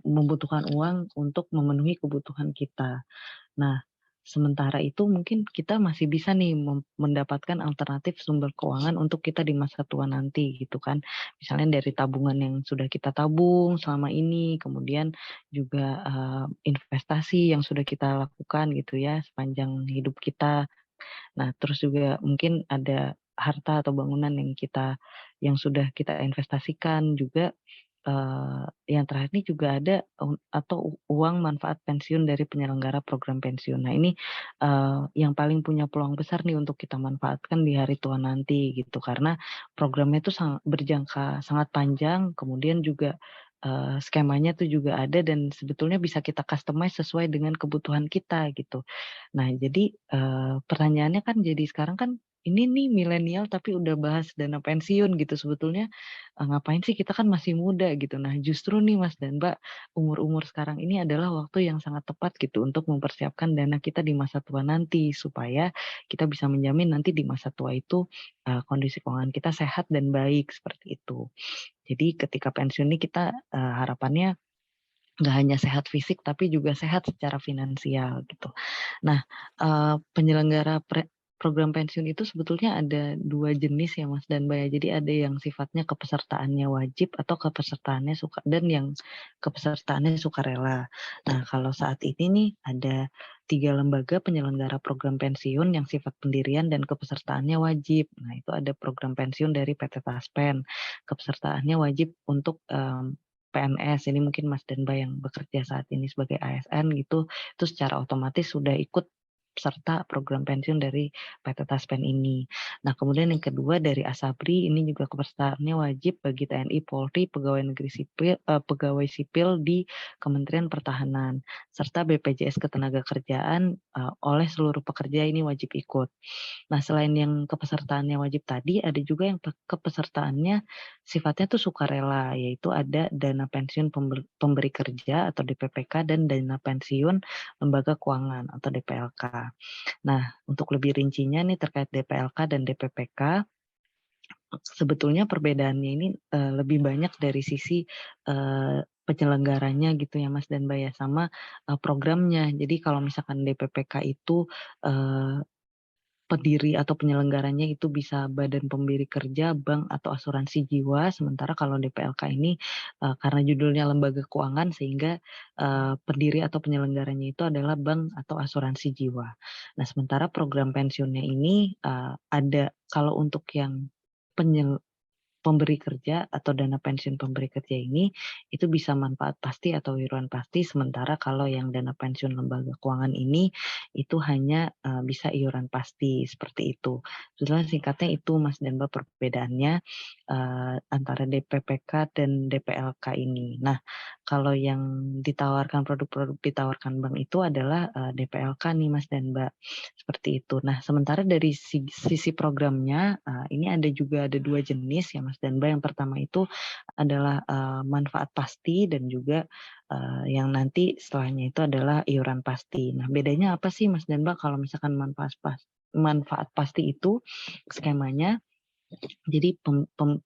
[SPEAKER 1] membutuhkan uang untuk memenuhi kebutuhan kita. Nah, sementara itu mungkin kita masih bisa nih mendapatkan alternatif sumber keuangan untuk kita di masa tua nanti gitu kan. Misalnya dari tabungan yang sudah kita tabung selama ini, kemudian juga, investasi yang sudah kita lakukan gitu ya sepanjang hidup kita. Nah, terus juga mungkin ada harta atau bangunan yang sudah kita investasikan juga, yang terakhir ini juga ada atau uang manfaat pensiun dari penyelenggara program pensiun. Nah ini, yang paling punya peluang besar nih untuk kita manfaatkan di hari tua nanti gitu, karena programnya itu berjangka sangat panjang, kemudian juga, skemanya tuh juga ada dan sebetulnya bisa kita customize sesuai dengan kebutuhan kita gitu. Nah jadi, pertanyaannya kan jadi sekarang kan, ini nih milenial tapi udah bahas dana pensiun gitu sebetulnya, ngapain sih kita kan masih muda gitu. Nah justru nih Mas dan Mbak, umur-umur sekarang ini adalah waktu yang sangat tepat gitu untuk mempersiapkan dana kita di masa tua nanti, supaya kita bisa menjamin nanti di masa tua itu, kondisi keuangan kita sehat dan baik, seperti itu. Jadi ketika pensiun ini kita, harapannya nggak hanya sehat fisik, tapi juga sehat secara finansial gitu. Nah, penyelenggara program pensiun itu sebetulnya ada 2 jenis ya Mas dan Mbak ya. Jadi ada yang sifatnya kepesertaannya wajib atau kepesertaannya suka dan yang kepesertaannya sukarela. Nah, kalau saat ini nih ada 3 lembaga penyelenggara program pensiun yang sifat pendirian dan kepesertaannya wajib. Nah, itu ada program pensiun dari PT Taspen, kepesertaannya wajib untuk, PNS, ini mungkin Mas dan Mbak yang bekerja saat ini sebagai ASN gitu, itu secara otomatis sudah ikut peserta program pensiun dari PT Taspen ini. Nah, kemudian yang kedua dari Asabri, ini juga kepesertaannya wajib bagi TNI, Polri, pegawai sipil di Kementerian Pertahanan, serta BPJS Ketenagakerjaan, oleh seluruh pekerja ini wajib ikut. Nah, selain yang kepesertaannya wajib tadi, ada juga yang kepesertaannya sifatnya tuh sukarela, yaitu ada dana pensiun pemberi kerja atau DPPK dan dana pensiun lembaga keuangan atau DPLK. Nah, untuk lebih rincinya nih terkait DPLK dan DPPK, sebetulnya perbedaannya ini, lebih banyak dari sisi, penyelenggaranya gitu ya Mas dan Mbak ya, sama, programnya. Jadi kalau misalkan DPPK itu, eee pendiri atau penyelenggaranya itu bisa badan pemberi kerja, bank, atau asuransi jiwa. Sementara kalau DPLK ini, karena judulnya lembaga keuangan sehingga, pendiri atau penyelenggaranya itu adalah bank atau asuransi jiwa. Nah, sementara program pensiunnya ini, ada kalau untuk yang penyel pemberi kerja atau dana pensiun pemberi kerja ini, itu bisa manfaat pasti atau iuran pasti, sementara kalau yang dana pensiun lembaga keuangan ini, itu hanya, bisa iuran pasti, seperti itu. Sebetulnya singkatnya itu Mas dan Mbak perbedaannya, antara DPPK dan DPLK ini. Nah, kalau yang produk-produk ditawarkan bank itu adalah, DPLK nih Mas dan Mbak, seperti itu. Nah, sementara dari sisi programnya, ini ada 2 jenis ya Mas dan Mbak. Yang pertama itu adalah, manfaat pasti dan juga, yang nanti setelahnya itu adalah iuran pasti. Nah, bedanya apa sih Mas dan Mbak kalau misalkan manfaat pasti itu skemanya jadi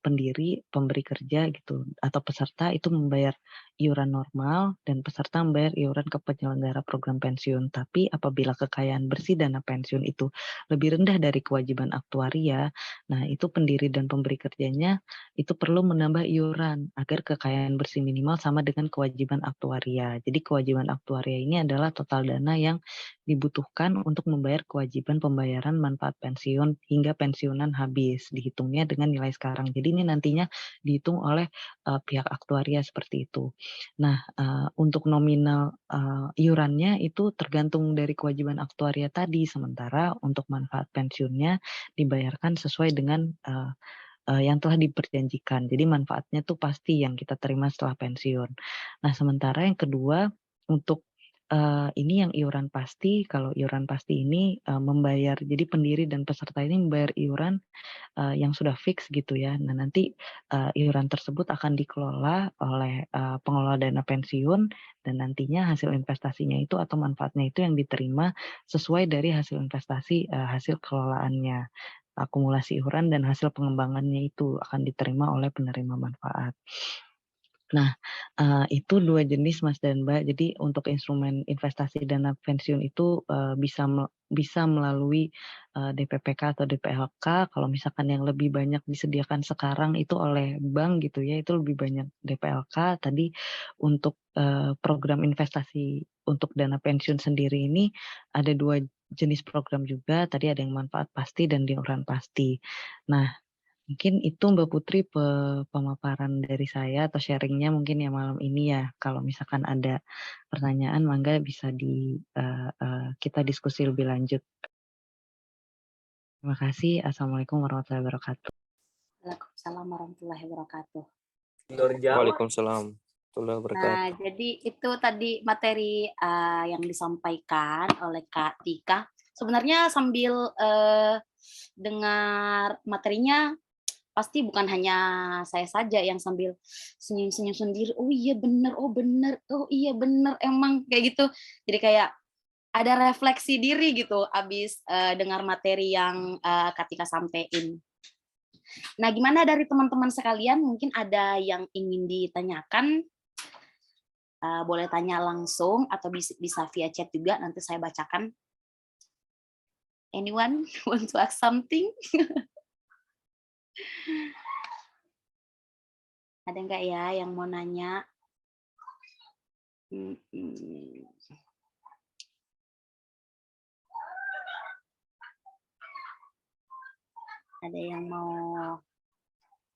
[SPEAKER 1] pendiri, pemberi kerja gitu atau peserta itu membayar iuran normal dan peserta membayar iuran ke penyelenggara program pensiun. Tapi apabila kekayaan bersih dana pensiun itu lebih rendah dari kewajiban aktuaria, nah itu pendiri dan pemberi kerjanya itu perlu menambah iuran agar kekayaan bersih minimal sama dengan kewajiban aktuaria. Jadi kewajiban aktuaria ini adalah total dana yang dibutuhkan untuk membayar kewajiban pembayaran manfaat pensiun hingga pensiunan habis, dihitungnya dengan nilai sekarang. Jadi ini nantinya dihitung oleh, pihak aktuaria seperti itu. Nah, untuk nominal, iurannya itu tergantung dari kewajiban aktuaria tadi, sementara untuk manfaat pensiunnya dibayarkan sesuai dengan, yang telah diperjanjikan. Jadi manfaatnya tuh pasti yang kita terima setelah pensiun. Nah, sementara yang kedua untuk, ini yang iuran pasti, kalau iuran pasti ini, membayar jadi pendiri dan peserta ini membayar iuran yang sudah fix gitu ya. Nah nanti, iuran tersebut akan dikelola oleh, pengelola dana pensiun dan nantinya hasil investasinya itu atau manfaatnya itu yang diterima sesuai dari hasil investasi, hasil kelolaannya. Akumulasi iuran dan hasil pengembangannya itu akan diterima oleh penerima manfaat. Nah, itu 2 jenis Mas dan Mbak. Jadi untuk instrumen investasi dana pensiun itu, bisa melalui, DPPK atau DPLK. Kalau misalkan yang lebih banyak disediakan sekarang itu oleh bank gitu ya, itu lebih banyak DPLK. Tadi untuk, program investasi untuk dana pensiun sendiri ini ada 2 jenis program juga, tadi ada yang manfaat pasti dan iuran pasti. Nah, mungkin itu Mbak Putri pemaparan dari saya atau sharing-nya mungkin ya malam ini ya. Kalau misalkan ada pertanyaan mangga bisa kita diskusi lebih lanjut. Terima kasih. Assalamualaikum warahmatullahi wabarakatuh.
[SPEAKER 2] Waalaikumsalam warahmatullahi wabarakatuh.
[SPEAKER 3] Waalaikumsalam warahmatullahi wabarakatuh.
[SPEAKER 2] Nah, jadi itu tadi materi yang disampaikan oleh Kak Tika. Sebenarnya sambil dengar materinya, pasti bukan hanya saya saja yang sambil senyum-senyum sendiri. Oh iya bener, oh bener, oh iya bener, emang kayak gitu. Jadi kayak ada refleksi diri gitu abis dengar materi yang Kak Tika sampaikan. Nah, gimana dari teman-teman sekalian? Mungkin ada yang ingin ditanyakan, boleh tanya langsung atau bisa via chat juga, nanti saya bacakan. Anyone want to ask something? Ada nggak ya yang mau nanya? Ada yang mau?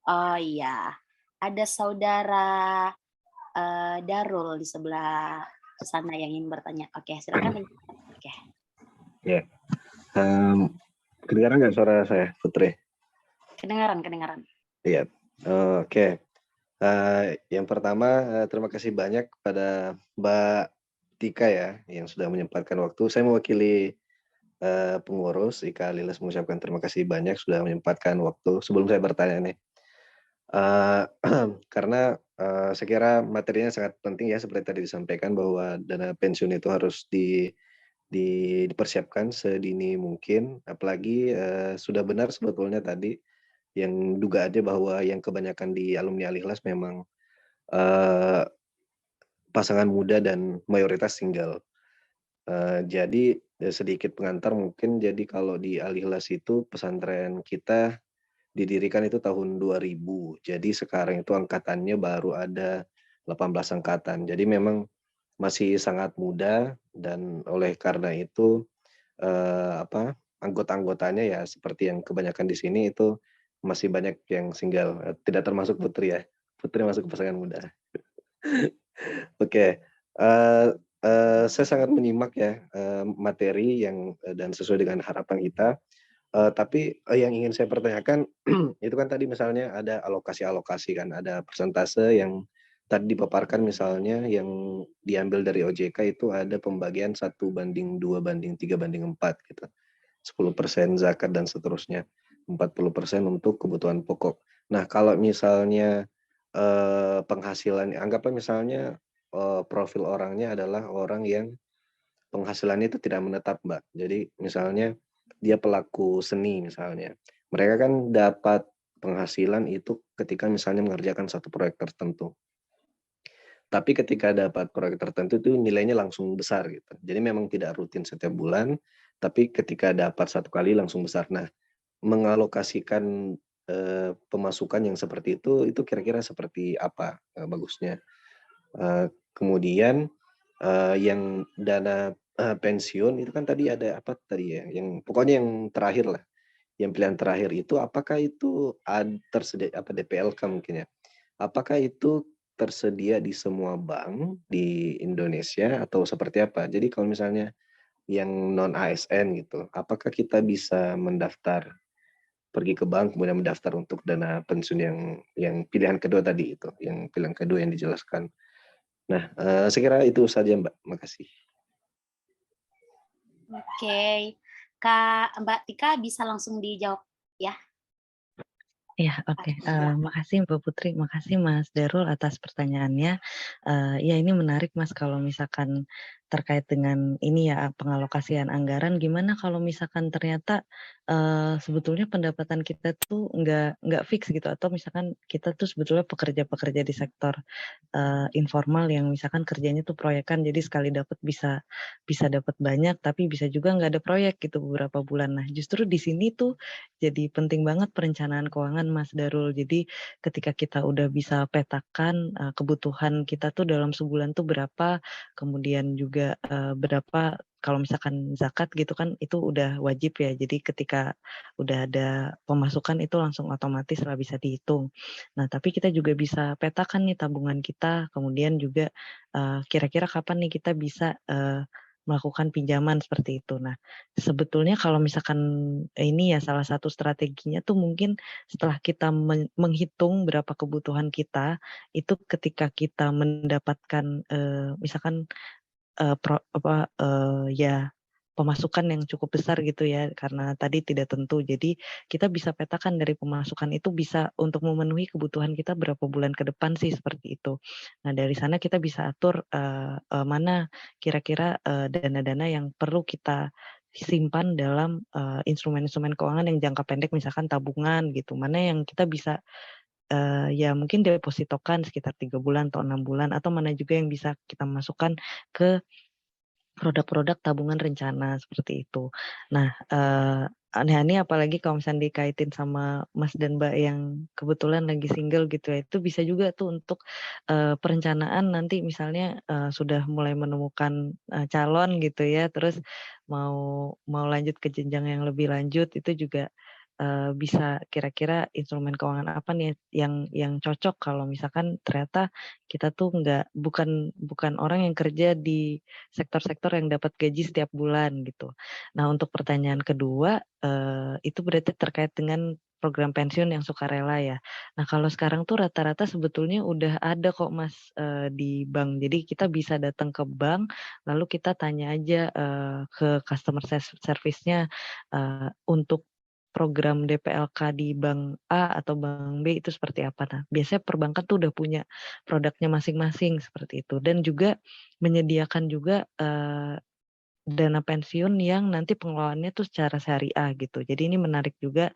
[SPEAKER 2] Oh iya, ada saudara Darul di sebelah sana yang ingin bertanya. Oke, silakan. Oke.
[SPEAKER 3] Ya. Kedengaran nggak suara saya, Putri?
[SPEAKER 2] Kedengaran.
[SPEAKER 3] Iya. Oke. Yang pertama, terima kasih banyak kepada Mbak Tika ya yang sudah menyempatkan waktu. Saya mewakili pengurus Ika Lilas mengucapkan terima kasih banyak sudah menyempatkan waktu. Sebelum saya bertanya nih, karena saya kira materinya sangat penting ya seperti tadi disampaikan bahwa dana pensiun itu harus dipersiapkan sedini mungkin, apalagi sudah benar sebetulnya tadi yang dugaannya bahwa yang kebanyakan di alumni Al-Ikhlas memang pasangan muda dan mayoritas single. Jadi sedikit pengantar mungkin, jadi kalau di Al-Ikhlas itu pesantren kita didirikan itu tahun 2000. Jadi sekarang itu angkatannya baru ada 18 angkatan. Jadi memang masih sangat muda dan oleh karena itu anggota-anggotanya ya seperti yang kebanyakan di sini itu masih banyak yang single, tidak termasuk Putri ya. Putri masuk ke pasangan muda. Oke, saya sangat menyimak ya materi yang dan sesuai dengan harapan kita. Tapi yang ingin saya pertanyakan itu kan tadi misalnya ada alokasi-alokasi kan, ada persentase yang tadi dipaparkan misalnya yang diambil dari OJK itu ada pembagian 1:2:3:4 gitu. 10% zakat dan seterusnya, 40% untuk kebutuhan pokok. Nah, kalau misalnya penghasilan, anggaplah misalnya profil orangnya adalah orang yang penghasilannya itu tidak menetap, Mbak. Jadi misalnya dia pelaku seni misalnya. Mereka kan dapat penghasilan itu ketika misalnya mengerjakan satu proyek tertentu. Tapi ketika dapat proyek tertentu itu nilainya langsung besar gitu. Jadi memang tidak rutin setiap bulan, tapi ketika dapat satu kali langsung besar. Nah, mengalokasikan pemasukan yang seperti itu kira-kira seperti apa bagusnya? Kemudian yang dana pensiun itu kan tadi ada apa tadi ya? Yang pokoknya yang terakhir lah, yang pilihan terakhir itu apakah itu tersedia apa DPLK mungkin ya? Apakah itu tersedia di semua bank di Indonesia atau seperti apa? Jadi kalau misalnya yang non ASN gitu, apakah kita bisa mendaftar, pergi ke bank kemudian mendaftar untuk dana pensiun yang pilihan kedua tadi itu, yang pilihan kedua yang dijelaskan. Nah, saya kira itu saja Mbak, makasih.
[SPEAKER 2] Oke. Kak Mbak Tika bisa langsung dijawab ya?
[SPEAKER 1] Iya, oke.
[SPEAKER 2] Ya.
[SPEAKER 1] Makasih Mbak Putri, makasih Mas Darul atas pertanyaannya. Ya ini menarik Mas kalau misalkan terkait dengan ini ya, pengalokasian anggaran, gimana kalau misalkan ternyata, sebetulnya pendapatan kita tuh nggak fix gitu, atau misalkan kita tuh sebetulnya pekerja-pekerja di sektor, informal yang misalkan kerjanya tuh proyekan, jadi sekali dapat bisa dapat banyak, tapi bisa juga nggak ada proyek gitu beberapa bulan. Nah, justru di sini tuh jadi penting banget perencanaan keuangan Mas Darul. Jadi ketika kita udah bisa petakan, kebutuhan kita tuh dalam sebulan tuh berapa, kemudian juga, berapa kalau misalkan zakat gitu kan itu udah wajib ya. Jadi ketika udah ada pemasukan itu langsung otomatis lah bisa dihitung. Nah, tapi kita juga bisa petakan nih tabungan kita, kemudian juga, kira-kira kapan nih kita bisa, melakukan pinjaman seperti itu. Nah, sebetulnya kalau misalkan ini ya salah satu strateginya tuh mungkin setelah kita menghitung berapa kebutuhan kita, itu ketika kita mendapatkan, misalkan, ya pemasukan yang cukup besar gitu ya, karena tadi tidak tentu. Jadi kita bisa petakan dari pemasukan itu bisa untuk memenuhi kebutuhan kita berapa bulan ke depan sih, seperti itu. Nah, dari sana kita bisa atur, mana kira-kira, dana-dana yang perlu kita simpan dalam, instrumen-instrumen keuangan yang jangka pendek, misalkan tabungan gitu, mana yang kita bisa, ya mungkin depositokan sekitar 3 bulan atau 6 bulan, atau mana juga yang bisa kita masukkan ke produk-produk tabungan rencana, seperti itu. Nah, aneh-aneh apalagi kalau misalnya dikaitin sama Mas dan Mbak yang kebetulan lagi single gitu ya, itu bisa juga tuh untuk, perencanaan nanti misalnya, sudah mulai menemukan, calon gitu ya, terus mau mau lanjut ke jenjang yang lebih lanjut, itu juga, bisa kira-kira instrumen keuangan apa nih yang cocok kalau misalkan ternyata kita tuh bukan bukan orang yang kerja di sektor-sektor yang dapat gaji setiap bulan gitu. Nah, untuk pertanyaan kedua, itu berarti terkait dengan program pensiun yang sukarela ya. Nah, kalau sekarang tuh rata-rata sebetulnya udah ada kok Mas, di bank. Jadi kita bisa datang ke bank, lalu kita tanya aja, ke customer service-nya, untuk program DPLK di bank A atau bank B itu seperti apa. Nah, biasanya perbankan tuh udah punya produknya masing-masing seperti itu, dan juga menyediakan juga, dana pensiun yang nanti pengelolaannya tuh secara syariah gitu. Jadi ini menarik juga,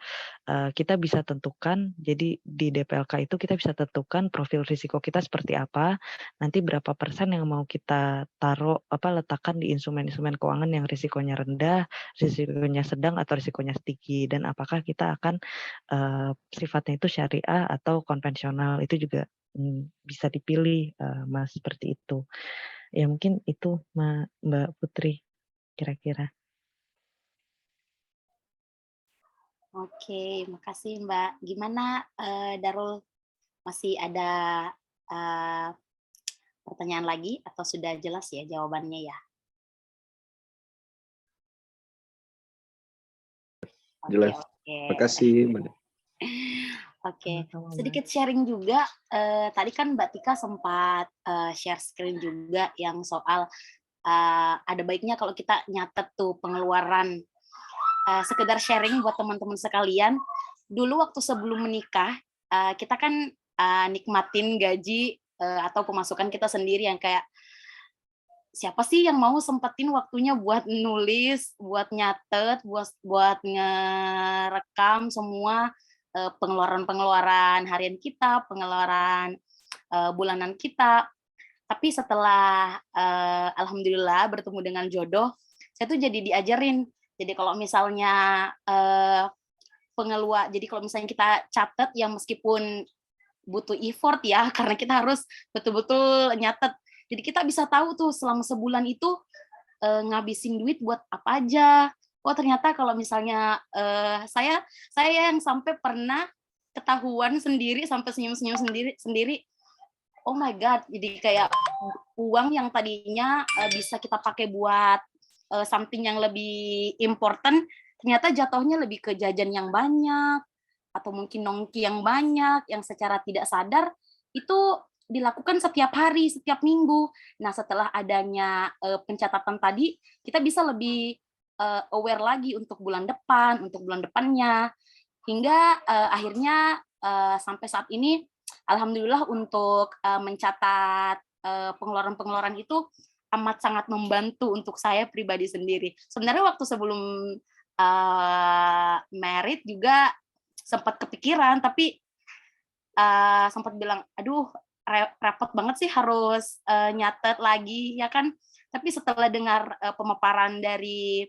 [SPEAKER 1] kita bisa tentukan, jadi di DPLK itu kita bisa tentukan profil risiko kita seperti apa, nanti berapa persen yang mau kita taruh, letakkan di instrumen-instrumen keuangan yang risikonya rendah, risikonya sedang, atau risikonya tinggi, dan apakah kita akan, sifatnya itu syariah atau konvensional, itu juga, bisa dipilih, Mas, seperti itu. Ya mungkin itu Mbak Putri. Kira-kira.
[SPEAKER 2] Oke, makasih Mbak. Gimana, Darul, masih ada, eee, pertanyaan lagi atau sudah jelas ya jawabannya ya? Oke
[SPEAKER 3] Jelas.
[SPEAKER 2] oke.
[SPEAKER 3] Makasih Mbak.
[SPEAKER 2] Oke,
[SPEAKER 1] Sama-sama,
[SPEAKER 2] sedikit
[SPEAKER 1] Mas.
[SPEAKER 2] sharing juga, tadi kan Mbak Tika sempat, share screen juga yang soal, ada baiknya kalau kita nyatet tuh pengeluaran, sekedar sharing buat teman-teman sekalian. Dulu waktu sebelum menikah, kita kan, nikmatin gaji, atau pemasukan kita sendiri yang kayak, siapa sih yang mau sempetin waktunya buat nulis, buat nyatet, buat ngerekam semua, pengeluaran-pengeluaran harian kita, pengeluaran, bulanan kita. Tapi setelah, alhamdulillah bertemu dengan jodoh, saya tuh jadi diajarin. Jadi kalau misalnya, jadi kalau misalnya kita catat yang meskipun butuh effort ya, karena kita harus betul-betul nyatet. Jadi kita bisa tahu tuh selama sebulan itu, ngabisin duit buat apa aja. Oh ternyata kalau misalnya, saya yang sampai pernah ketahuan sendiri, sampai senyum-senyum sendiri sendiri, oh my God, jadi kayak uang yang tadinya bisa kita pakai buat something yang lebih important, ternyata jatuhnya lebih ke jajan yang banyak, atau mungkin nongki yang banyak, yang secara tidak sadar itu dilakukan setiap hari, setiap minggu. Nah, setelah adanya pencatatan tadi, kita bisa lebih aware lagi untuk bulan depan, untuk bulan depannya, hingga akhirnya sampai saat ini, alhamdulillah untuk mencatat pengeluaran-pengeluaran itu amat sangat membantu untuk saya pribadi sendiri. Sebenarnya waktu sebelum married juga sempat kepikiran, tapi sempat bilang, aduh repot banget sih harus nyatet lagi ya kan. Tapi setelah dengar pemaparan dari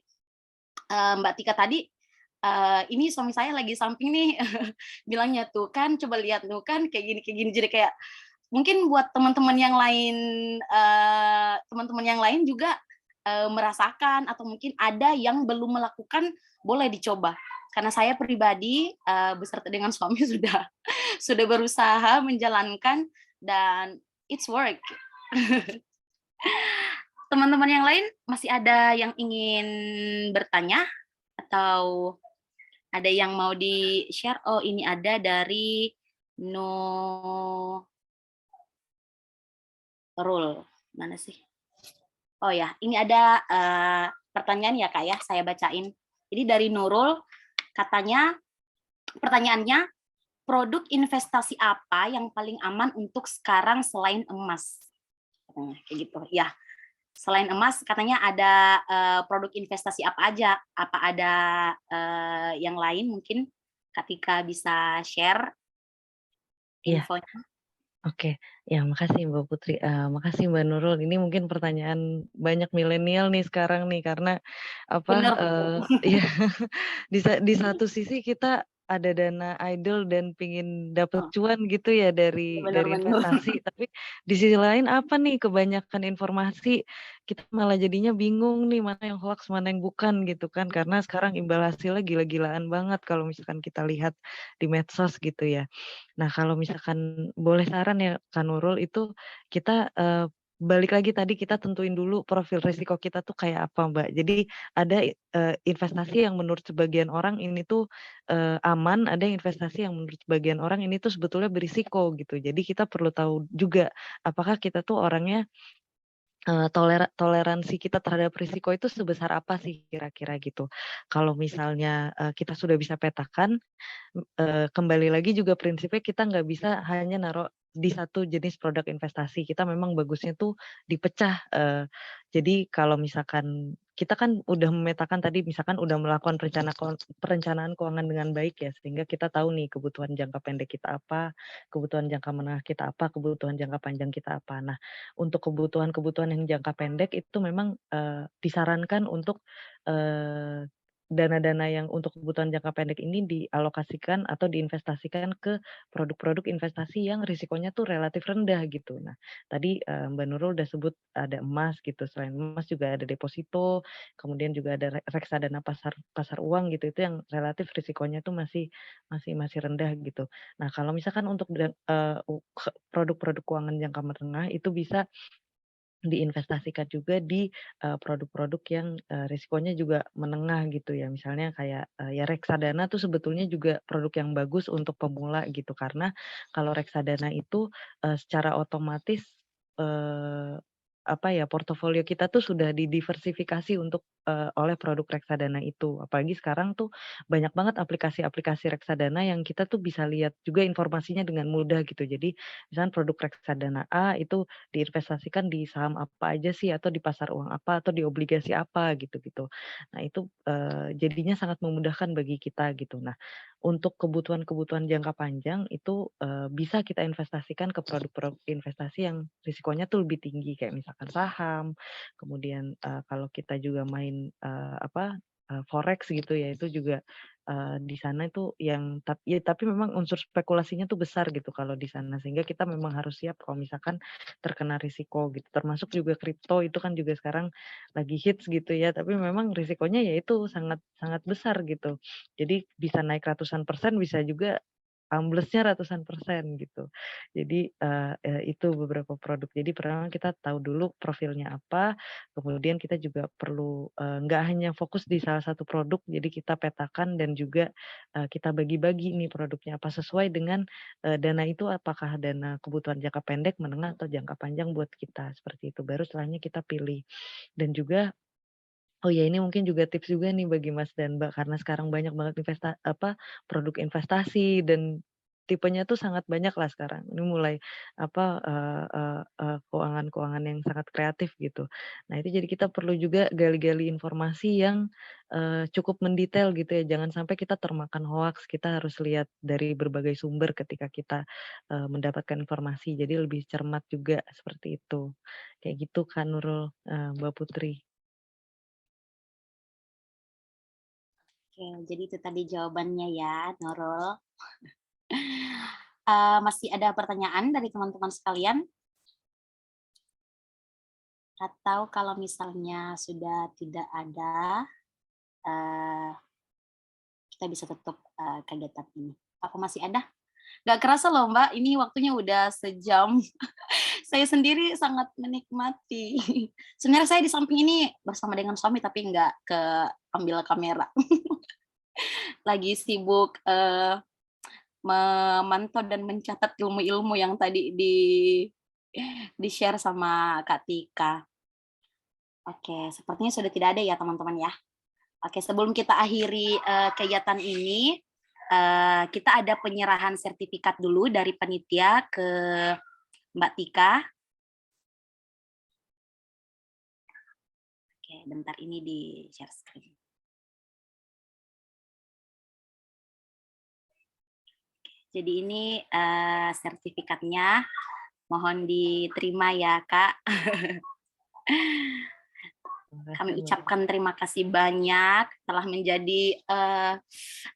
[SPEAKER 2] Mbak Tika tadi, ini suami saya lagi samping nih bilangnya tuh kan coba lihat tuh kan kayak gini jadi kayak mungkin buat teman-teman yang lain teman-teman yang lain juga merasakan atau mungkin ada yang belum melakukan, boleh dicoba. Karena saya pribadi beserta dengan suami sudah berusaha menjalankan dan it's work. Teman-teman yang lain masih ada yang ingin bertanya atau ada yang mau di-share? Oh, ini ada dari Nurul. Mana sih? Oh ya, ini ada pertanyaan ya Kak ya, saya bacain. Jadi dari Nurul, katanya pertanyaannya, produk investasi apa yang paling aman untuk sekarang selain emas? Katanya kayak gitu. Ya, selain emas katanya ada produk investasi apa aja? Apa ada yang lain mungkin ketika bisa share
[SPEAKER 1] Iya,
[SPEAKER 2] infonya?
[SPEAKER 1] oke. Ya, makasih Mbak Putri, makasih Mbak Nurul. Ini mungkin pertanyaan banyak milenial nih sekarang nih, karena apa,
[SPEAKER 2] Bener bener.
[SPEAKER 1] iya, di satu sisi kita ada dana idle dan pingin dapet
[SPEAKER 2] Oh,
[SPEAKER 1] cuan gitu ya
[SPEAKER 2] bener
[SPEAKER 1] dari
[SPEAKER 2] bener.
[SPEAKER 1] investasi, tapi di sisi lain apa nih, kebanyakan informasi, kita malah jadinya bingung nih mana yang hoax, mana yang bukan gitu kan. Karena sekarang imbal hasilnya gila-gilaan banget kalau misalkan kita lihat di medsos gitu ya. Nah, kalau misalkan boleh saran ya Kak Nurul, itu kita, balik lagi tadi kita tentuin dulu profil risiko kita tuh kayak apa, Mbak. Jadi ada, investasi yang menurut sebagian orang ini tuh, aman, ada investasi yang menurut sebagian orang ini tuh sebetulnya berisiko gitu. Jadi kita perlu tahu juga apakah kita tuh orangnya toleransi kita terhadap risiko itu sebesar apa sih kira-kira gitu. Kalau misalnya, kita sudah bisa petakan, kembali lagi juga prinsipnya kita nggak bisa hanya naruh di satu jenis produk investasi, kita memang bagusnya tuh dipecah, jadi kalau misalkan kita kan udah memetakan tadi misalkan udah melakukan perencanaan keuangan dengan baik ya, sehingga kita tahu nih kebutuhan jangka pendek kita apa, kebutuhan jangka menengah kita apa, kebutuhan jangka panjang kita apa. Nah, untuk kebutuhan-kebutuhan yang jangka pendek itu memang, disarankan untuk, eee, dana-dana yang untuk kebutuhan jangka pendek ini dialokasikan atau diinvestasikan ke produk-produk investasi yang risikonya tuh relatif rendah gitu. Nah, tadi, Mbak Nurul udah sebut ada emas gitu, selain emas juga ada deposito, kemudian juga ada reksadana pasar pasar uang gitu, itu yang relatif risikonya tuh masih rendah gitu. Nah, kalau misalkan untuk produk-produk keuangan jangka menengah itu bisa diinvestasikan juga di, produk-produk yang, risikonya juga menengah gitu ya. Misalnya kayak, ya reksadana tuh sebetulnya juga produk yang bagus untuk pemula gitu. Karena kalau reksadana itu, secara otomatis, eee, apa ya, portofolio kita tuh sudah didiversifikasi untuk, oleh produk reksadana itu. Apalagi sekarang tuh banyak banget aplikasi-aplikasi reksadana yang kita tuh bisa lihat juga informasinya dengan mudah gitu. Jadi misalnya produk reksadana A itu diinvestasikan di saham apa aja sih, atau di pasar uang apa, atau di obligasi apa, gitu-gitu. Nah itu, jadinya sangat memudahkan bagi kita gitu. Nah, untuk kebutuhan-kebutuhan jangka panjang itu, bisa kita investasikan ke produk-produk investasi yang risikonya tuh lebih tinggi, kayak misalkan saham, kemudian, kalau kita juga main, forex gitu ya, itu juga, di sana itu yang tapi memang unsur spekulasinya tuh besar gitu kalau di sana, sehingga kita memang harus siap kalau misalkan terkena risiko gitu, termasuk juga kripto itu kan juga sekarang lagi hits gitu ya, tapi memang risikonya ya itu sangat sangat besar gitu. Jadi bisa naik ratusan persen, bisa juga amblesnya ratusan persen gitu. Jadi, itu beberapa produk. Jadi pertama kita tahu dulu profilnya apa, kemudian kita juga perlu, nggak hanya fokus di salah satu produk, jadi kita petakan dan juga, kita bagi-bagi nih produknya apa sesuai dengan, dana itu apakah dana kebutuhan jangka pendek, menengah, atau jangka panjang buat kita, seperti itu. Baru setelahnya kita pilih. Dan juga oh ya, ini mungkin juga tips juga nih bagi Mas dan Mbak, karena sekarang banyak banget produk investasi dan tipenya tuh sangat banyak lah sekarang. Ini mulai keuangan-keuangan yang sangat kreatif gitu. Nah, itu jadi kita perlu juga gali-gali informasi yang, cukup mendetail gitu ya, jangan sampai kita termakan hoaks, kita harus lihat dari berbagai sumber ketika kita, mendapatkan informasi, jadi lebih cermat juga, seperti itu. Kayak gitu Kak Nurul, Mbak Putri.
[SPEAKER 2] Oke, jadi itu tadi jawabannya ya, Nurul. Masih ada pertanyaan dari teman-teman sekalian? Atau kalau misalnya sudah tidak ada, kita bisa tutup kegiatan ini. Apa masih ada? Nggak kerasa loh Mbak, ini waktunya udah sejam. Saya sendiri sangat menikmati. Sebenarnya saya di samping ini bersama dengan suami, tapi nggak ke ambil kamera. Lagi sibuk memantau dan mencatat ilmu-ilmu yang tadi di-share sama Kak Tika. Oke, sepertinya sudah tidak ada ya teman-teman ya. Oke, sebelum kita akhiri kegiatan ini, kita ada penyerahan sertifikat dulu dari panitia ke Mbak Tika. Oke, bentar ini di share screen. Jadi ini sertifikatnya, mohon diterima ya Kak. Kami ucapkan terima kasih banyak telah menjadi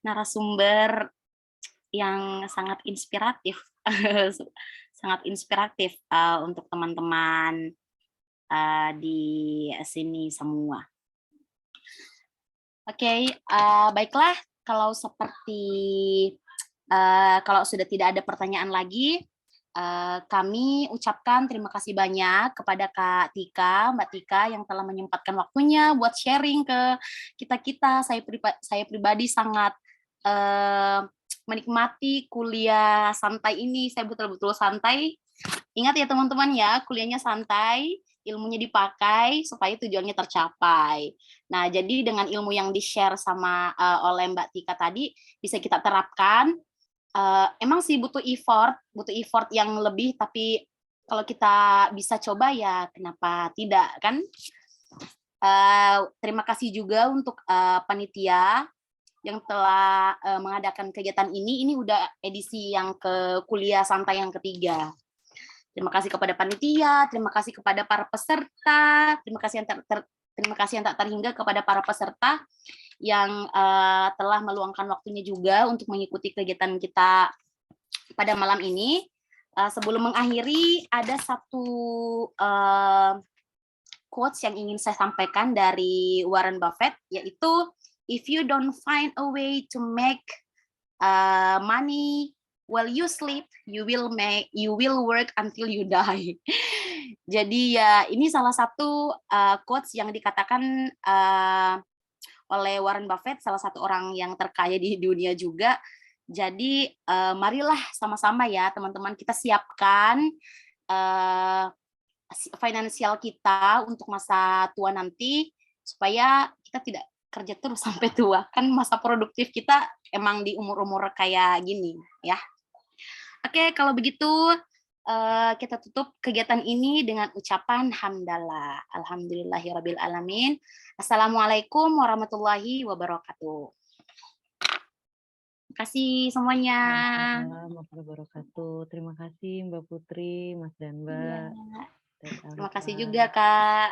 [SPEAKER 2] narasumber yang sangat inspiratif, sangat inspiratif untuk teman-teman di sini semua. Oke, baiklah kalau kalau sudah tidak ada pertanyaan lagi, kami ucapkan terima kasih banyak kepada Kak Tika, Mbak Tika yang telah menyempatkan waktunya buat sharing ke kita-kita. Saya pribadi sangat menikmati kuliah santai ini. Saya betul-betul santai. Ingat ya teman-teman ya, kuliahnya santai, ilmunya dipakai supaya tujuannya tercapai. Nah, jadi dengan ilmu yang di-share oleh Mbak Tika tadi bisa kita terapkan. Emang sih butuh effort yang lebih, tapi kalau kita bisa coba ya kenapa tidak kan? Terima kasih juga untuk panitia yang telah mengadakan kegiatan ini. Ini udah edisi yang ke kuliah santai yang ketiga. Terima kasih kepada panitia, terima kasih kepada para peserta, terima kasih yang tak terhingga kepada para peserta yang telah meluangkan waktunya juga untuk mengikuti kegiatan kita pada malam ini. Sebelum mengakhiri, ada satu quotes yang ingin saya sampaikan dari Warren Buffett, yaitu if you don't find a way to make money while you sleep, you will work until you die. Jadi ya ini salah satu quotes yang dikatakan oleh Warren Buffett, salah satu orang yang terkaya di dunia juga. Jadi marilah sama-sama ya teman-teman kita siapkan finansial kita untuk masa tua nanti supaya kita tidak kerja terus sampai tua. Kan masa produktif kita emang di umur-umur kayak gini ya. Oke, kalau begitu kita tutup kegiatan ini dengan ucapan hamdalah. Alhamdulillahirabbil alamin. Assalamualaikum warahmatullahi wabarakatuh. Terima kasih semuanya.
[SPEAKER 1] Waalaikumsalam warahmatullahi wabarakatuh. Terima kasih Mbak Putri, Mas dan Mbak.
[SPEAKER 2] Ya. Terima kasih juga Kak.